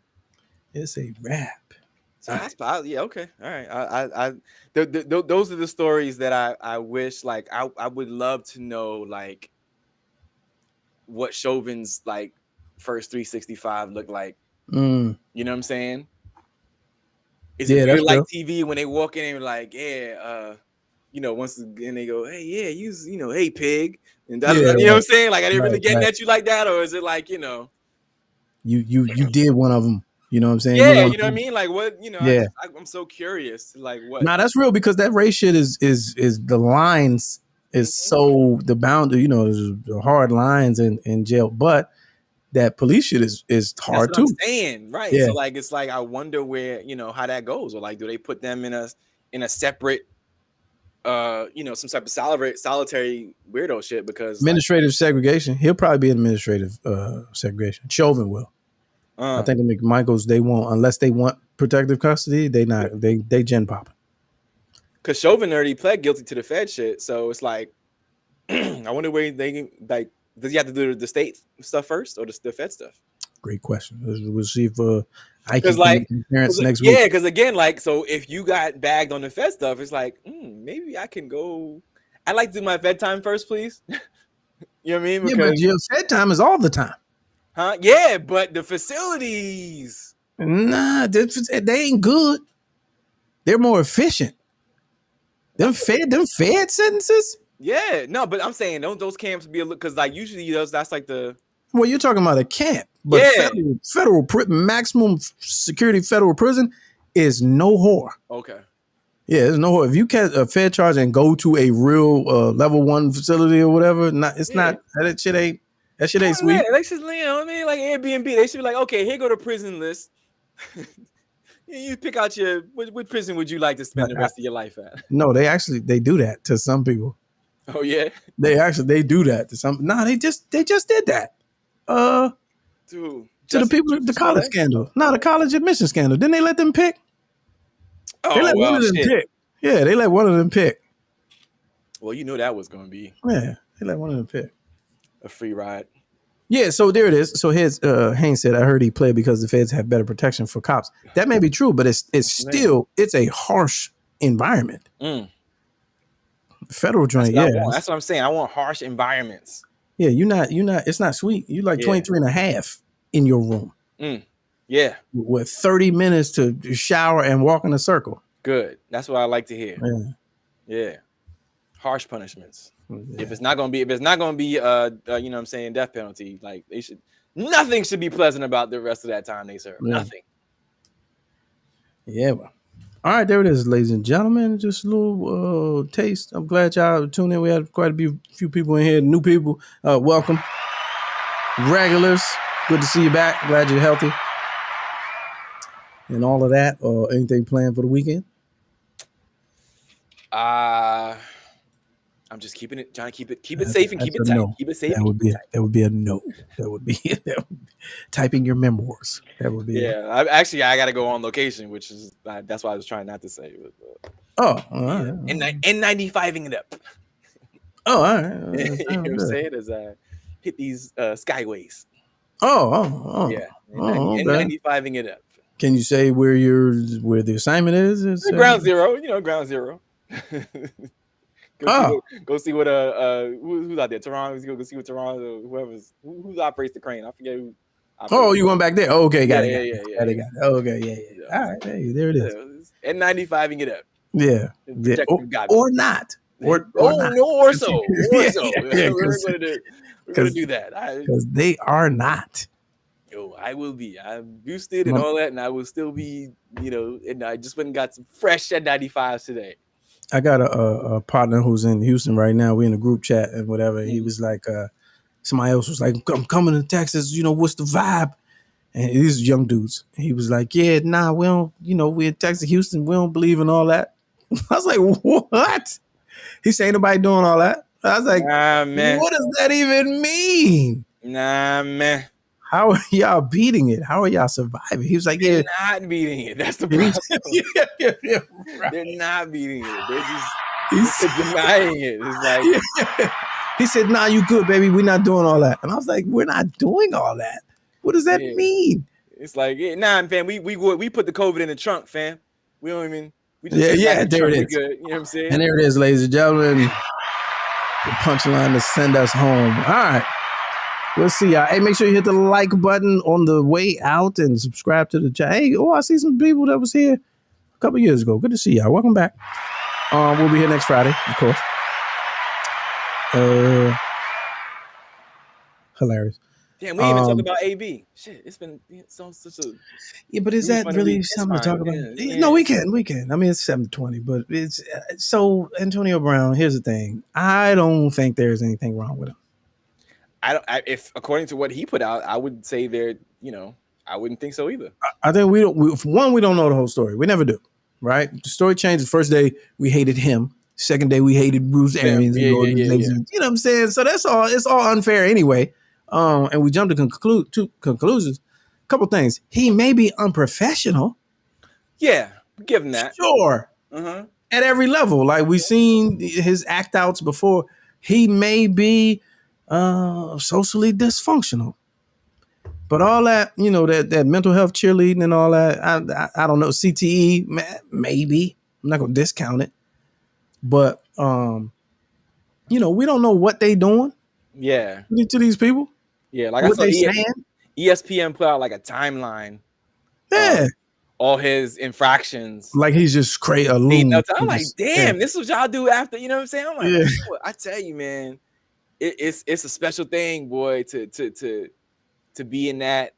[SPEAKER 4] It's a wrap.
[SPEAKER 5] So okay, all right. Those are the stories that I wish, like, I would love to know, like, what Chauvin's like first 365 looked like. You know what I'm saying? Is it really like TV when they walk in and like, once again they go, hey, hey, pig, and you know what I'm saying? Like, are they really getting at you like that, or is it like,
[SPEAKER 4] you did one of them. You know what I'm saying?
[SPEAKER 5] Yeah, you know what I mean? Like what,
[SPEAKER 4] Yeah.
[SPEAKER 5] I'm so curious. Like what?
[SPEAKER 4] Nah, that's real because that race shit is the lines is so the boundary, there's the hard lines in jail, but that police shit is hard
[SPEAKER 5] That's what
[SPEAKER 4] too.
[SPEAKER 5] I'm saying, right?
[SPEAKER 4] Yeah.
[SPEAKER 5] So like it's like I wonder where how that goes, or like do they put them in a separate, some type of solitary weirdo shit because
[SPEAKER 4] administrative segregation. He'll probably be in administrative segregation. Chauvin will. I think the McMichaels they won't unless they want protective custody. They not they gen popping.
[SPEAKER 5] Because Chauvin already pled guilty to the Fed shit, so it's like I wonder where they like. Does he have to do the state stuff first or the Fed stuff?
[SPEAKER 4] Great question. We'll see if I
[SPEAKER 5] can
[SPEAKER 4] like parents next week.
[SPEAKER 5] Yeah, because again, like, so if you got bagged on the Fed stuff, it's like maybe I can go. I'd like to do my Fed time first, please. You know what I mean?
[SPEAKER 4] Because, yeah, but your Fed time is all the time.
[SPEAKER 5] Huh? Yeah, but the facilities.
[SPEAKER 4] Nah, they ain't good. They're more efficient. Them Fed sentences.
[SPEAKER 5] Yeah, no, but I'm saying don't those camps be a look because like usually that's like the.
[SPEAKER 4] Well, you're talking about a camp, but federal maximum security federal prison is no whore.
[SPEAKER 5] Okay.
[SPEAKER 4] Yeah, there's no whore. If you catch a Fed charge and go to a real level 1 facility or whatever, not that shit ain't sweet.
[SPEAKER 5] Yeah, they should, I mean, like Airbnb, they should be like, okay, here go the prison list. You pick out what prison would you like to spend the rest of your life at?
[SPEAKER 4] No, they do that to some people.
[SPEAKER 5] Oh yeah,
[SPEAKER 4] they do that to some. Nah, they just did that.
[SPEAKER 5] Dude,
[SPEAKER 4] to the people, the college scandal. No, the college admission scandal. Didn't they let them pick?
[SPEAKER 5] Oh,
[SPEAKER 4] they let one of them pick. Yeah, they let one of them pick.
[SPEAKER 5] Well, you know that was going to be.
[SPEAKER 4] Yeah, they let one of them pick.
[SPEAKER 5] A free ride.
[SPEAKER 4] Yeah, so there it is. So here's Haynes said, I heard he pled because the feds have better protection for cops. That may be true, but it's still a harsh environment. Federal joint,
[SPEAKER 5] that's what I'm saying. I want harsh environments.
[SPEAKER 4] Yeah, you're not, it's not sweet. You like 23 and a half in your room.
[SPEAKER 5] Yeah.
[SPEAKER 4] With 30 minutes to shower and walk in a circle.
[SPEAKER 5] Good. That's what I like to hear. Yeah. Harsh punishments. Yeah. If it's not gonna be, you know what I'm saying, death penalty, like nothing should be pleasant about the rest of that time they serve. Yeah. Nothing.
[SPEAKER 4] Yeah, well. All right, there it is, ladies and gentlemen. Just a little taste. I'm glad y'all tuned in. We had quite a few people in here, new people. Welcome. Regulars, good to see you back. Glad you're healthy. And all of that. Anything planned for the weekend?
[SPEAKER 5] I'm just trying to keep it safe and keep it tight.
[SPEAKER 4] No.
[SPEAKER 5] Keep it safe.
[SPEAKER 4] That would be a no. That would be typing your memoirs. That would be.
[SPEAKER 5] Yeah, I got to go on location, which is that's why I was trying not to say.
[SPEAKER 4] All right.
[SPEAKER 5] N95ing it up.
[SPEAKER 4] Oh, all right.
[SPEAKER 5] You know what I'm saying? As I hit these skyways.
[SPEAKER 4] Yeah.
[SPEAKER 5] N95ing it up.
[SPEAKER 4] Can you say where the assignment is?
[SPEAKER 5] Ground zero. Ground zero. Go see what who's out there. Toronto. Go see what Toronto. Who operates the crane. I forget who.
[SPEAKER 4] You going back there? Oh, okay, got it.
[SPEAKER 5] Yeah.
[SPEAKER 4] Okay, yeah. All right, hey, there it is.
[SPEAKER 5] N95ing it up.
[SPEAKER 4] Yeah. Or not. Or not.
[SPEAKER 5] Or so. We're gonna do that
[SPEAKER 4] because they are not.
[SPEAKER 5] I will be. I'm boosted and all that, and I will still be. And I just went and got some fresh N95s today.
[SPEAKER 4] I got a partner who's in Houston right now. We're in a group chat and whatever. He was like, somebody else was like, I'm coming to Texas. What's the vibe? And these young dudes. And he was like, yeah, nah, we don't, we're in Texas, Houston. We don't believe in all that. I was like, what? He said, ain't nobody doing all that. I was like, nah, man. What does that even mean?
[SPEAKER 5] Nah, man.
[SPEAKER 4] How are y'all beating it? How are y'all surviving? He was like,
[SPEAKER 5] they're not beating it. That's the problem. Right. They're not beating it. They're just denying it. It's like
[SPEAKER 4] he said, nah, you good, baby. We're not doing all that. And I was like, we're not doing all that. What does that mean?
[SPEAKER 5] It's like, nah, fam, we put the COVID in the trunk, fam. We don't even we just
[SPEAKER 4] there it is.
[SPEAKER 5] Good, you know what I'm saying?
[SPEAKER 4] And there it is, ladies and gentlemen. The punchline to send us home. All right. We'll see y'all. Hey, make sure you hit the like button on the way out and subscribe to the chat. Hey, I see some people that was here a couple years ago. Good to see y'all. Welcome back. We'll be here next Friday, of course. Hilarious.
[SPEAKER 5] Damn, we didn't even talk about AB. Shit, it's been such a.
[SPEAKER 4] Yeah, but is that really something to talk about?
[SPEAKER 5] Yeah.
[SPEAKER 4] No, we can. I mean, it's 7:20, but it's so Antonio Brown. Here's the thing: I don't think there's anything wrong with him.
[SPEAKER 5] If according to what he put out, I would say I wouldn't think so either.
[SPEAKER 4] I think we don't. We don't know the whole story. We never do, right? The story changed. The first day we hated him. Second day we hated Bruce Arians and the organization. You know what I'm saying? So that's all. It's all unfair anyway. And we jumped to conclusions. A couple things. He may be unprofessional.
[SPEAKER 5] Yeah, give him that.
[SPEAKER 4] Sure.
[SPEAKER 5] Uh-huh.
[SPEAKER 4] At every level, like we've seen his act outs before. He may be socially dysfunctional. But all that, that mental health cheerleading and all that, I don't know. CTE, maybe. I'm not going to discount it. But, we don't know what they doing.
[SPEAKER 5] Yeah.
[SPEAKER 4] To these people.
[SPEAKER 5] Yeah, like
[SPEAKER 4] what
[SPEAKER 5] I saw ESPN put out like a timeline.
[SPEAKER 4] Yeah.
[SPEAKER 5] All his infractions.
[SPEAKER 4] Like he's just crazy. I'm
[SPEAKER 5] like, damn, this is what y'all do after, you know what I'm saying? I'm like, I tell you, man, it's a special thing, boy, to be in that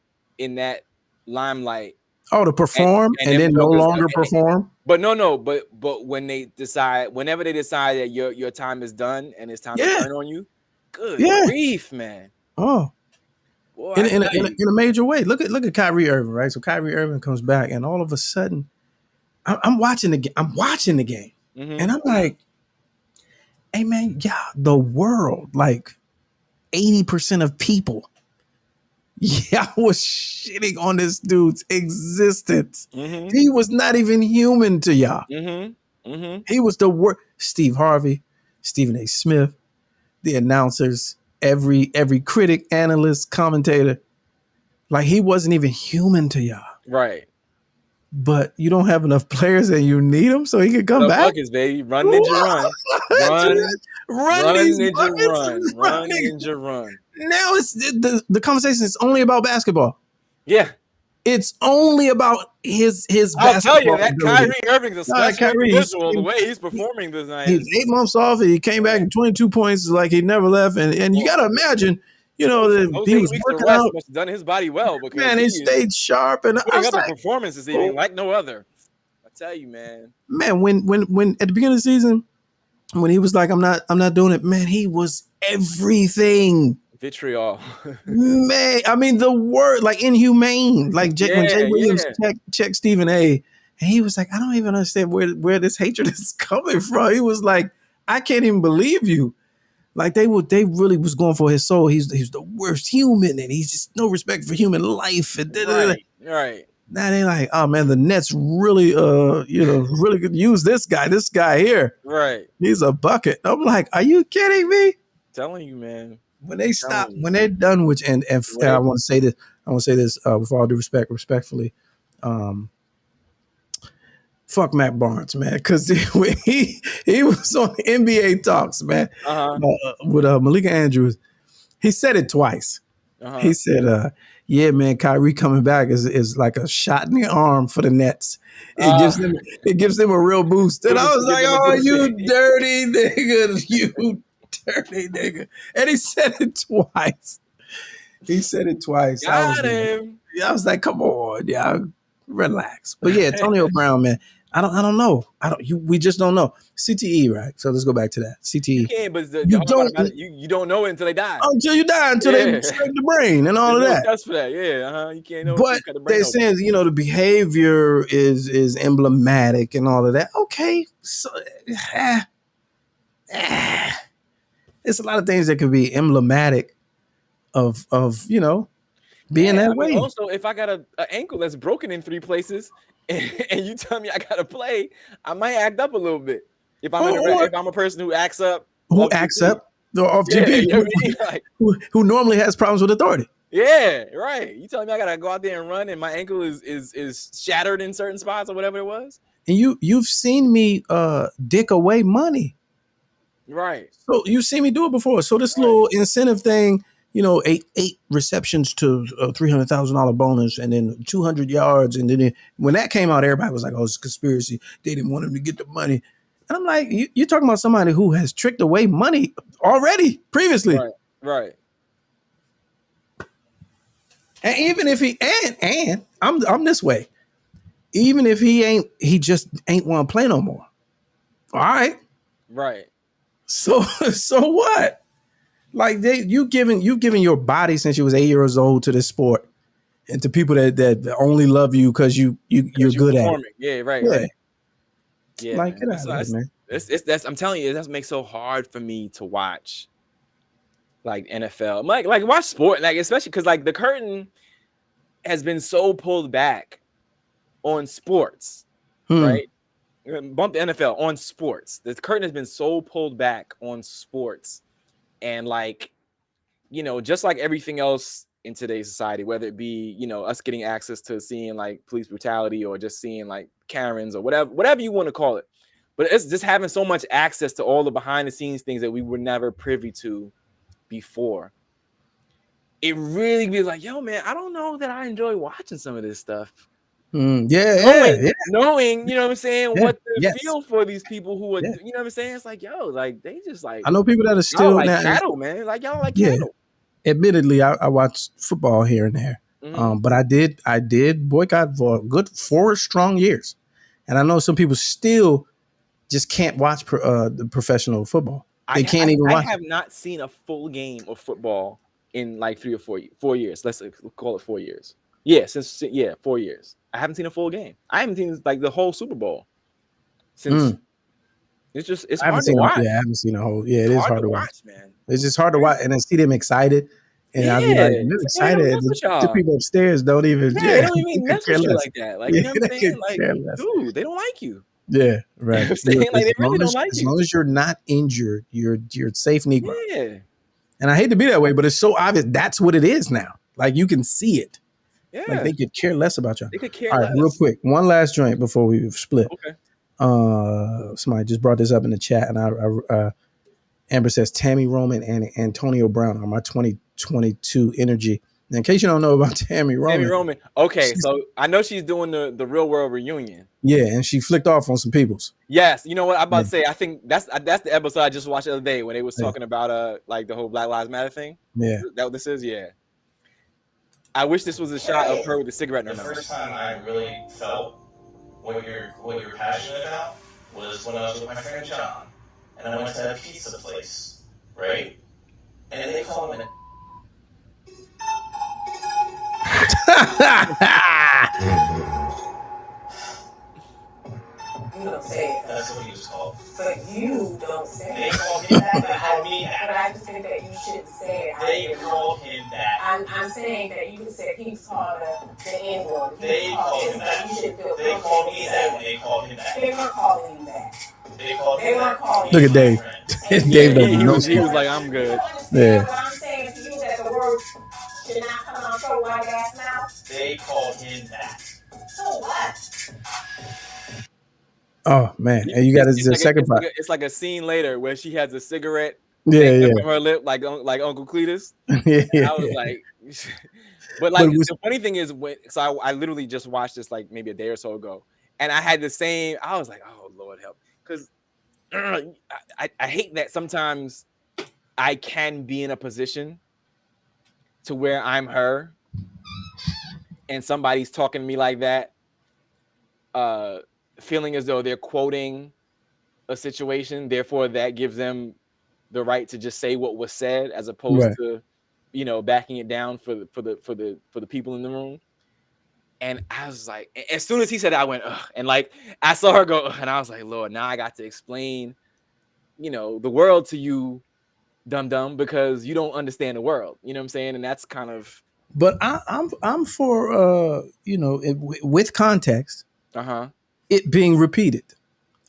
[SPEAKER 5] limelight.
[SPEAKER 4] Oh, to perform and then no longer perform.
[SPEAKER 5] But when whenever they decide that your time is done and it's time to turn on you, good grief, man.
[SPEAKER 4] Oh,
[SPEAKER 5] boy,
[SPEAKER 4] in a major way. Look at Kyrie Irving, right? So Kyrie Irving comes back, and all of a sudden, I'm watching the game. Mm-hmm. And I'm like, hey man, the world, like 80% of people. I was shitting on this dude's existence.
[SPEAKER 5] Mm-hmm.
[SPEAKER 4] He was not even human to y'all.
[SPEAKER 5] Mm-hmm. Mm-hmm.
[SPEAKER 4] He was the worst. Steve Harvey, Stephen A. Smith, the announcers, every critic, analyst, commentator. Like he wasn't even human to y'all.
[SPEAKER 5] Right.
[SPEAKER 4] But you don't have enough players and you need him so he could come back.
[SPEAKER 5] Buckets, baby. Run, ninja, run. Run, ninja, run.
[SPEAKER 4] Now it's the conversation is only about basketball.
[SPEAKER 5] Yeah.
[SPEAKER 4] It's only about his
[SPEAKER 5] I'll
[SPEAKER 4] basketball.
[SPEAKER 5] I'll tell you, that ability. Kyrie Irving's a special individual. The way he's performing this night.
[SPEAKER 4] He's 8 months off and he came back in 22 points like he never left. And you got to imagine, that he was working out.
[SPEAKER 5] Must have done his body well. Because
[SPEAKER 4] man, he stayed sharp. And
[SPEAKER 5] putting up a performance this evening like no other. I tell you, man.
[SPEAKER 4] Man, when at the beginning of the season, when he was like, I'm not doing it, man, he was everything.
[SPEAKER 5] Vitriol.
[SPEAKER 4] Man, I mean the word like inhumane. Like when Jay Williams checked Stephen A. and he was like, I don't even understand where this hatred is coming from. He was like, I can't even believe you. Like they really was going for his soul. He's the worst human, and he's just no respect for human life. And
[SPEAKER 5] right.
[SPEAKER 4] Now they like, oh man, the Nets really really could use this guy here.
[SPEAKER 5] Right.
[SPEAKER 4] He's a bucket. I'm like, are you kidding me?
[SPEAKER 5] Telling you, man.
[SPEAKER 4] When they stop, when they're done with, and I want to say this, with all due respect, respectfully, fuck Matt Barnes, man, because he was on NBA Talks, man, with Malika Andrews. He said it twice. He said, "Yeah, man, Kyrie coming back is like a shot in the arm for the Nets. It gives them a real boost." And I was like, "Oh, you dirty nigga, you." Dirty nigga. And he said it twice.
[SPEAKER 5] Got him.
[SPEAKER 4] I was like, come on, yeah, relax. But yeah, Antonio Brown, man. I don't know. We just don't know. CTE, right? So let's go back to that. CTE.
[SPEAKER 5] You can't, but you don't know it until they die.
[SPEAKER 4] Until you die, until they scrape the brain and all of that.
[SPEAKER 5] That's for that, You can't know.
[SPEAKER 4] But they're saying, the behavior is emblematic and all of that. Okay, so it's a lot of things that could be emblematic of being that way.
[SPEAKER 5] Also, if I got an ankle that's broken in 3 places and you tell me I gotta play, I might act up a little bit. If I'm a person who acts up,
[SPEAKER 4] off GP, who normally has problems with authority.
[SPEAKER 5] Yeah, right. You telling me I gotta go out there and run, and my ankle is shattered in certain spots or whatever it was.
[SPEAKER 4] And you've seen me dick away money.
[SPEAKER 5] Right.
[SPEAKER 4] So you've seen me do it before. So this little incentive thing, eight receptions to $300,000 bonus, and then 200 yards, and then when that came out, everybody was like, "Oh, it's a conspiracy. They didn't want him to get the money." And I'm like, "You're talking about somebody who has tricked away money already previously."
[SPEAKER 5] Right.
[SPEAKER 4] And even if and I'm this way. Even if he just ain't want to play no more. All right.
[SPEAKER 5] Right.
[SPEAKER 4] So what? Like you've given your body since you was 8 years old to this sport, and to people that only love you because you're good at it.
[SPEAKER 5] Yeah, right,
[SPEAKER 4] Yeah.
[SPEAKER 5] right. Yeah,
[SPEAKER 4] like get out of here, man.
[SPEAKER 5] That's I'm telling you, that makes so hard for me to watch. Like NFL, like watch sport, like especially because like the curtain has been so pulled back on sports, right? Bump the NFL on sports. The curtain has been so pulled back on sports, and like, you know, just like everything else in today's society, whether it be, you know, us getting access to seeing like police brutality or just seeing like Karens or whatever you want to call it, but it's just having so much access to all the behind the scenes things that we were never privy to before. It really be like, yo, man, I don't know that I enjoy watching some of this stuff.
[SPEAKER 4] Knowing,
[SPEAKER 5] you know what I'm saying, what the feel for these people who are, you know what I'm saying? It's like, yo, like they just like,
[SPEAKER 4] I know people that are still
[SPEAKER 5] like cattle, man. Like y'all like cattle.
[SPEAKER 4] Admittedly, I watch football here and there, but I did boycott for a good 4 strong years, and I know some people still just can't watch the professional football. They can't even watch.
[SPEAKER 5] I have not seen a full game of football in like 3 or 4 years. Let's call it 4 years. Yeah, 4 years. I haven't seen a full game. I haven't seen like the whole Super Bowl since. It's hard to watch.
[SPEAKER 4] I haven't seen a whole. Yeah, it is hard to watch, man. It's just hard to watch, and then see them excited, and I'll be like, "You're excited." The people upstairs don't even.
[SPEAKER 5] They don't even mess with you like that. Like, you know what I'm saying? Like, dude, they don't like you.
[SPEAKER 4] Yeah, right.
[SPEAKER 5] You know what I'm saying? Like, they really don't like you.
[SPEAKER 4] As long as you're not injured, you're safe, Negro.
[SPEAKER 5] Yeah.
[SPEAKER 4] And I hate to be that way, but it's so obvious. That's what it is now. Like you can see it.
[SPEAKER 5] Yeah.
[SPEAKER 4] Like they could care less about y'all.
[SPEAKER 5] They could care
[SPEAKER 4] less. All right, real quick. One last joint before we split.
[SPEAKER 5] Okay.
[SPEAKER 4] Somebody just brought this up in the chat, and Amber says Tammy Roman and Antonio Brown are my 2022 energy. Now, in case you don't know about Tammy Roman.
[SPEAKER 5] Okay, so I know she's doing the Real World reunion.
[SPEAKER 4] Yeah, and she flicked off on some peoples.
[SPEAKER 5] Yes, you know what I'm about to say. I think that's the episode I just watched the other day when they was talking about like the whole Black Lives Matter thing.
[SPEAKER 4] Yeah,
[SPEAKER 5] is that what this is? Yeah. I wish this was a shot of her with a cigarette in her mouth.
[SPEAKER 10] The first time I really felt what you're passionate about was when I was with my friend John, and I went to a pizza place, right? And they called him
[SPEAKER 11] You don't say it.
[SPEAKER 10] That's what he was called.
[SPEAKER 11] But you don't say it.
[SPEAKER 10] They called him that. They called me that.
[SPEAKER 11] But I just think that you shouldn't say it.
[SPEAKER 10] They called him that.
[SPEAKER 11] I'm saying that you can say he was called the N-word.
[SPEAKER 10] They called him that. They called me that when they called him that.
[SPEAKER 11] They weren't calling him that.
[SPEAKER 10] They called him that.
[SPEAKER 4] Look at Dave. Dave
[SPEAKER 5] he was like, I'm good.
[SPEAKER 4] Yeah.
[SPEAKER 11] What I'm saying to you that the word should not come out your white ass mouth.
[SPEAKER 10] They called him that.
[SPEAKER 11] So what?
[SPEAKER 4] Oh man, and you got the second part.
[SPEAKER 5] It's like a scene later where she has a cigarette
[SPEAKER 4] from
[SPEAKER 5] her lip, like Uncle Cletus.
[SPEAKER 4] Yeah.
[SPEAKER 5] I was like, but like the funny thing is, so I literally just watched this like maybe a day or so ago, and I had the same. I was like, oh Lord help, because I hate that sometimes I can be in a position to where I'm her, and somebody's talking to me like that. Feeling as though they're quoting a situation, therefore that gives them the right to just say what was said, as opposed to, you know, backing it down for the people in the room. And I was like, as soon as he said it, I went, ugh, and like I saw her go, and I was like, Lord, now I got to explain, you know, the world to you, dumb, because you don't understand the world. You know what I'm saying? And that's kind of.
[SPEAKER 4] But I'm for you know, with context. It being repeated.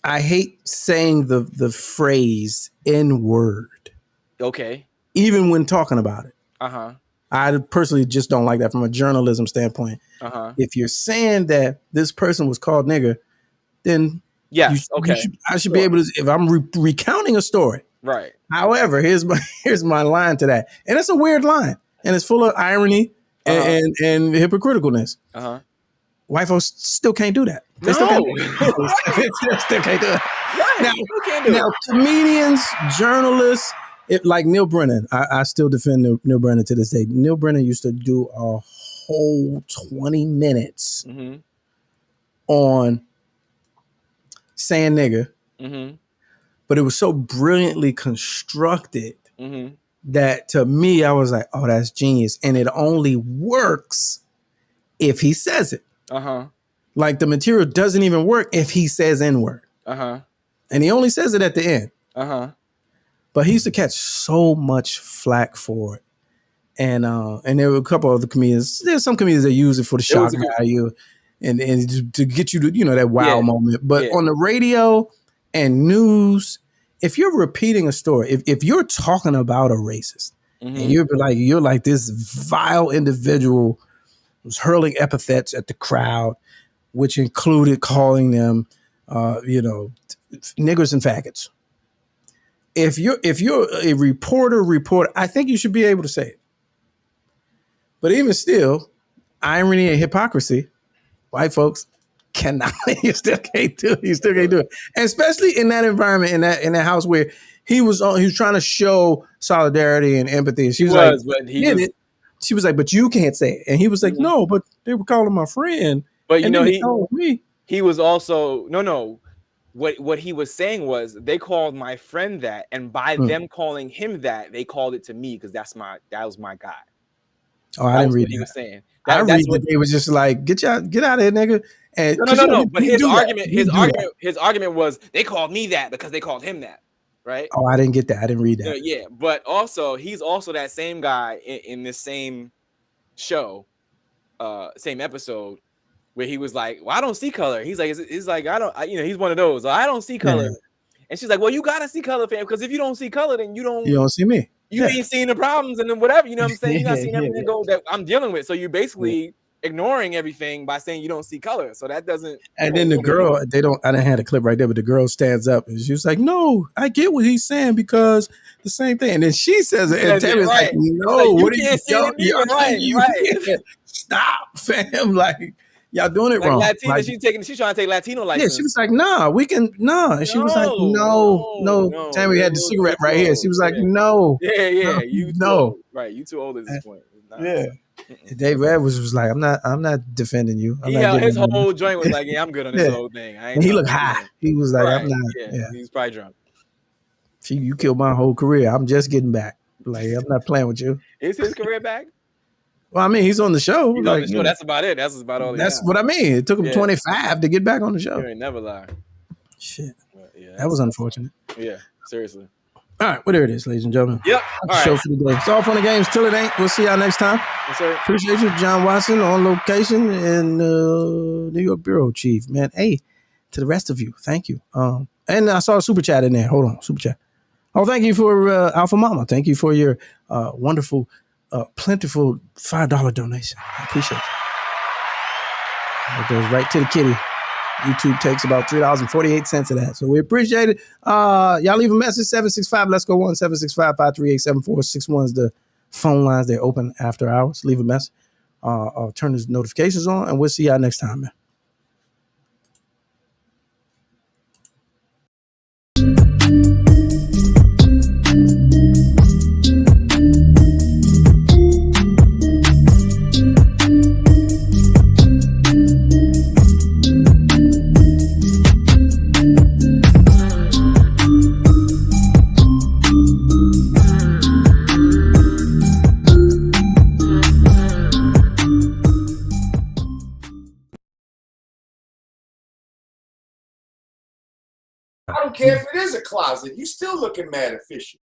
[SPEAKER 4] I hate saying the phrase N-word.
[SPEAKER 5] Okay.
[SPEAKER 4] Even when talking about it.
[SPEAKER 5] I
[SPEAKER 4] personally just don't like that from a journalism standpoint. If you're saying that this person was called nigger, then I should be able to, if I'm recounting a story.
[SPEAKER 5] Right.
[SPEAKER 4] However, here's my line to that. And it's a weird line. And it's full of irony and hypocriticalness. White folks still can't do that. They still can't do it.
[SPEAKER 5] Right.
[SPEAKER 4] Now, comedians, journalists, like Neil Brennan, I still defend Neil Brennan to this day. Neil Brennan used to do a whole 20 minutes on saying nigga, but it was so brilliantly constructed that to me, I was like, oh, that's genius. And it only works if he says it. Like the material doesn't even work if he says N-word. And he only says it at the end. But he used to catch so much flack for it. And there were a couple other comedians. There's some comedians that use it for the shock value and to get you to, that wow moment. But on the radio and news, if you're repeating a story, if you're talking about a racist and you're like this vile individual who's hurling epithets at the crowd, which included calling them, niggers and faggots. If you're a reporter, I think you should be able to say it. But even still, irony and hypocrisy, white folks cannot. You still can't do it. You still can't do it, and especially in that environment, in that house where he was trying to show solidarity and empathy. And she was like,
[SPEAKER 5] but he was,
[SPEAKER 4] she was like, but you can't say it, and he was like, no, but they were calling my friend.
[SPEAKER 5] But
[SPEAKER 4] he
[SPEAKER 5] was also no. What he was saying was they called my friend that, and by them calling him that, they called it to me because that was my guy.
[SPEAKER 4] Oh, I didn't read
[SPEAKER 5] what he
[SPEAKER 4] that.
[SPEAKER 5] was saying.
[SPEAKER 4] I read that they was just like, get out of here, nigga. And
[SPEAKER 5] no. But his argument was they called me that because they called him that, right?
[SPEAKER 4] Oh, I didn't get that. I didn't read that.
[SPEAKER 5] Yeah, but also he's also that same guy in this same show, same episode, where he was like, "Well, I don't see color." He's like, he's one of those. I don't see color, and she's like, "Well, you gotta see color, fam, because if you don't see color, then you don't
[SPEAKER 4] see me.
[SPEAKER 5] You ain't seeing the problems and then whatever, you know what I'm saying? You're not seeing everything that I'm dealing with. So you're basically ignoring everything by saying you don't see color. So that doesn't.
[SPEAKER 4] And then the girl, I didn't have a clip right there, but the girl stands up and she was like, no, I get what he's saying because the same thing. And then she says it, and Tammy's like, no, what are you right. Stop, fam. Like, y'all doing it wrong.
[SPEAKER 5] Latina,
[SPEAKER 4] like,
[SPEAKER 5] she's trying to take Latino license.
[SPEAKER 4] Yeah, she was like, nah, we can, nah. And she was like, no. Tammy had the cigarette right here. She was like, no.
[SPEAKER 5] Yeah. You too old. Right, you too old at this point.
[SPEAKER 4] Yeah. Dave Edwards was like, I'm not defending you.
[SPEAKER 5] His whole joint was like, yeah, I'm good on this whole thing.
[SPEAKER 4] And he looked high. He was like, I'm not.
[SPEAKER 5] Yeah, he was probably drunk.
[SPEAKER 4] You killed my whole career. I'm just getting back. Like, I'm not playing with you.
[SPEAKER 5] Is his career back?
[SPEAKER 4] Well, I mean, he's on the show.
[SPEAKER 5] He's on the show. That's about it. That's about all.
[SPEAKER 4] That's what I mean. It took him 25 to get back on the show.
[SPEAKER 5] You ain't never lie.
[SPEAKER 4] Shit. That was unfortunate.
[SPEAKER 5] Yeah, seriously.
[SPEAKER 4] All right, well, there it is, ladies and gentlemen.
[SPEAKER 5] Yep.
[SPEAKER 4] Show for the day. It's all fun and games till it ain't. We'll see y'all next time.
[SPEAKER 5] Yes, sir.
[SPEAKER 4] Appreciate you, John Watson, on location in New York Bureau Chief. Man, hey, to the rest of you, thank you. And I saw a super chat in there. Hold on, super chat. Oh, thank you for Alpha Mama. Thank you for your wonderful, plentiful $5 donation. I appreciate it. It goes right to the kitty. YouTube takes about $3.48 of that. So we appreciate it. Y'all leave a message, 765, let's go 1-765-538-7461 is the phone lines. They're open after hours. Leave a message. Turn the notifications on, and we'll see y'all next time, man.
[SPEAKER 12] I don't care if it is a closet. You still looking mad efficient.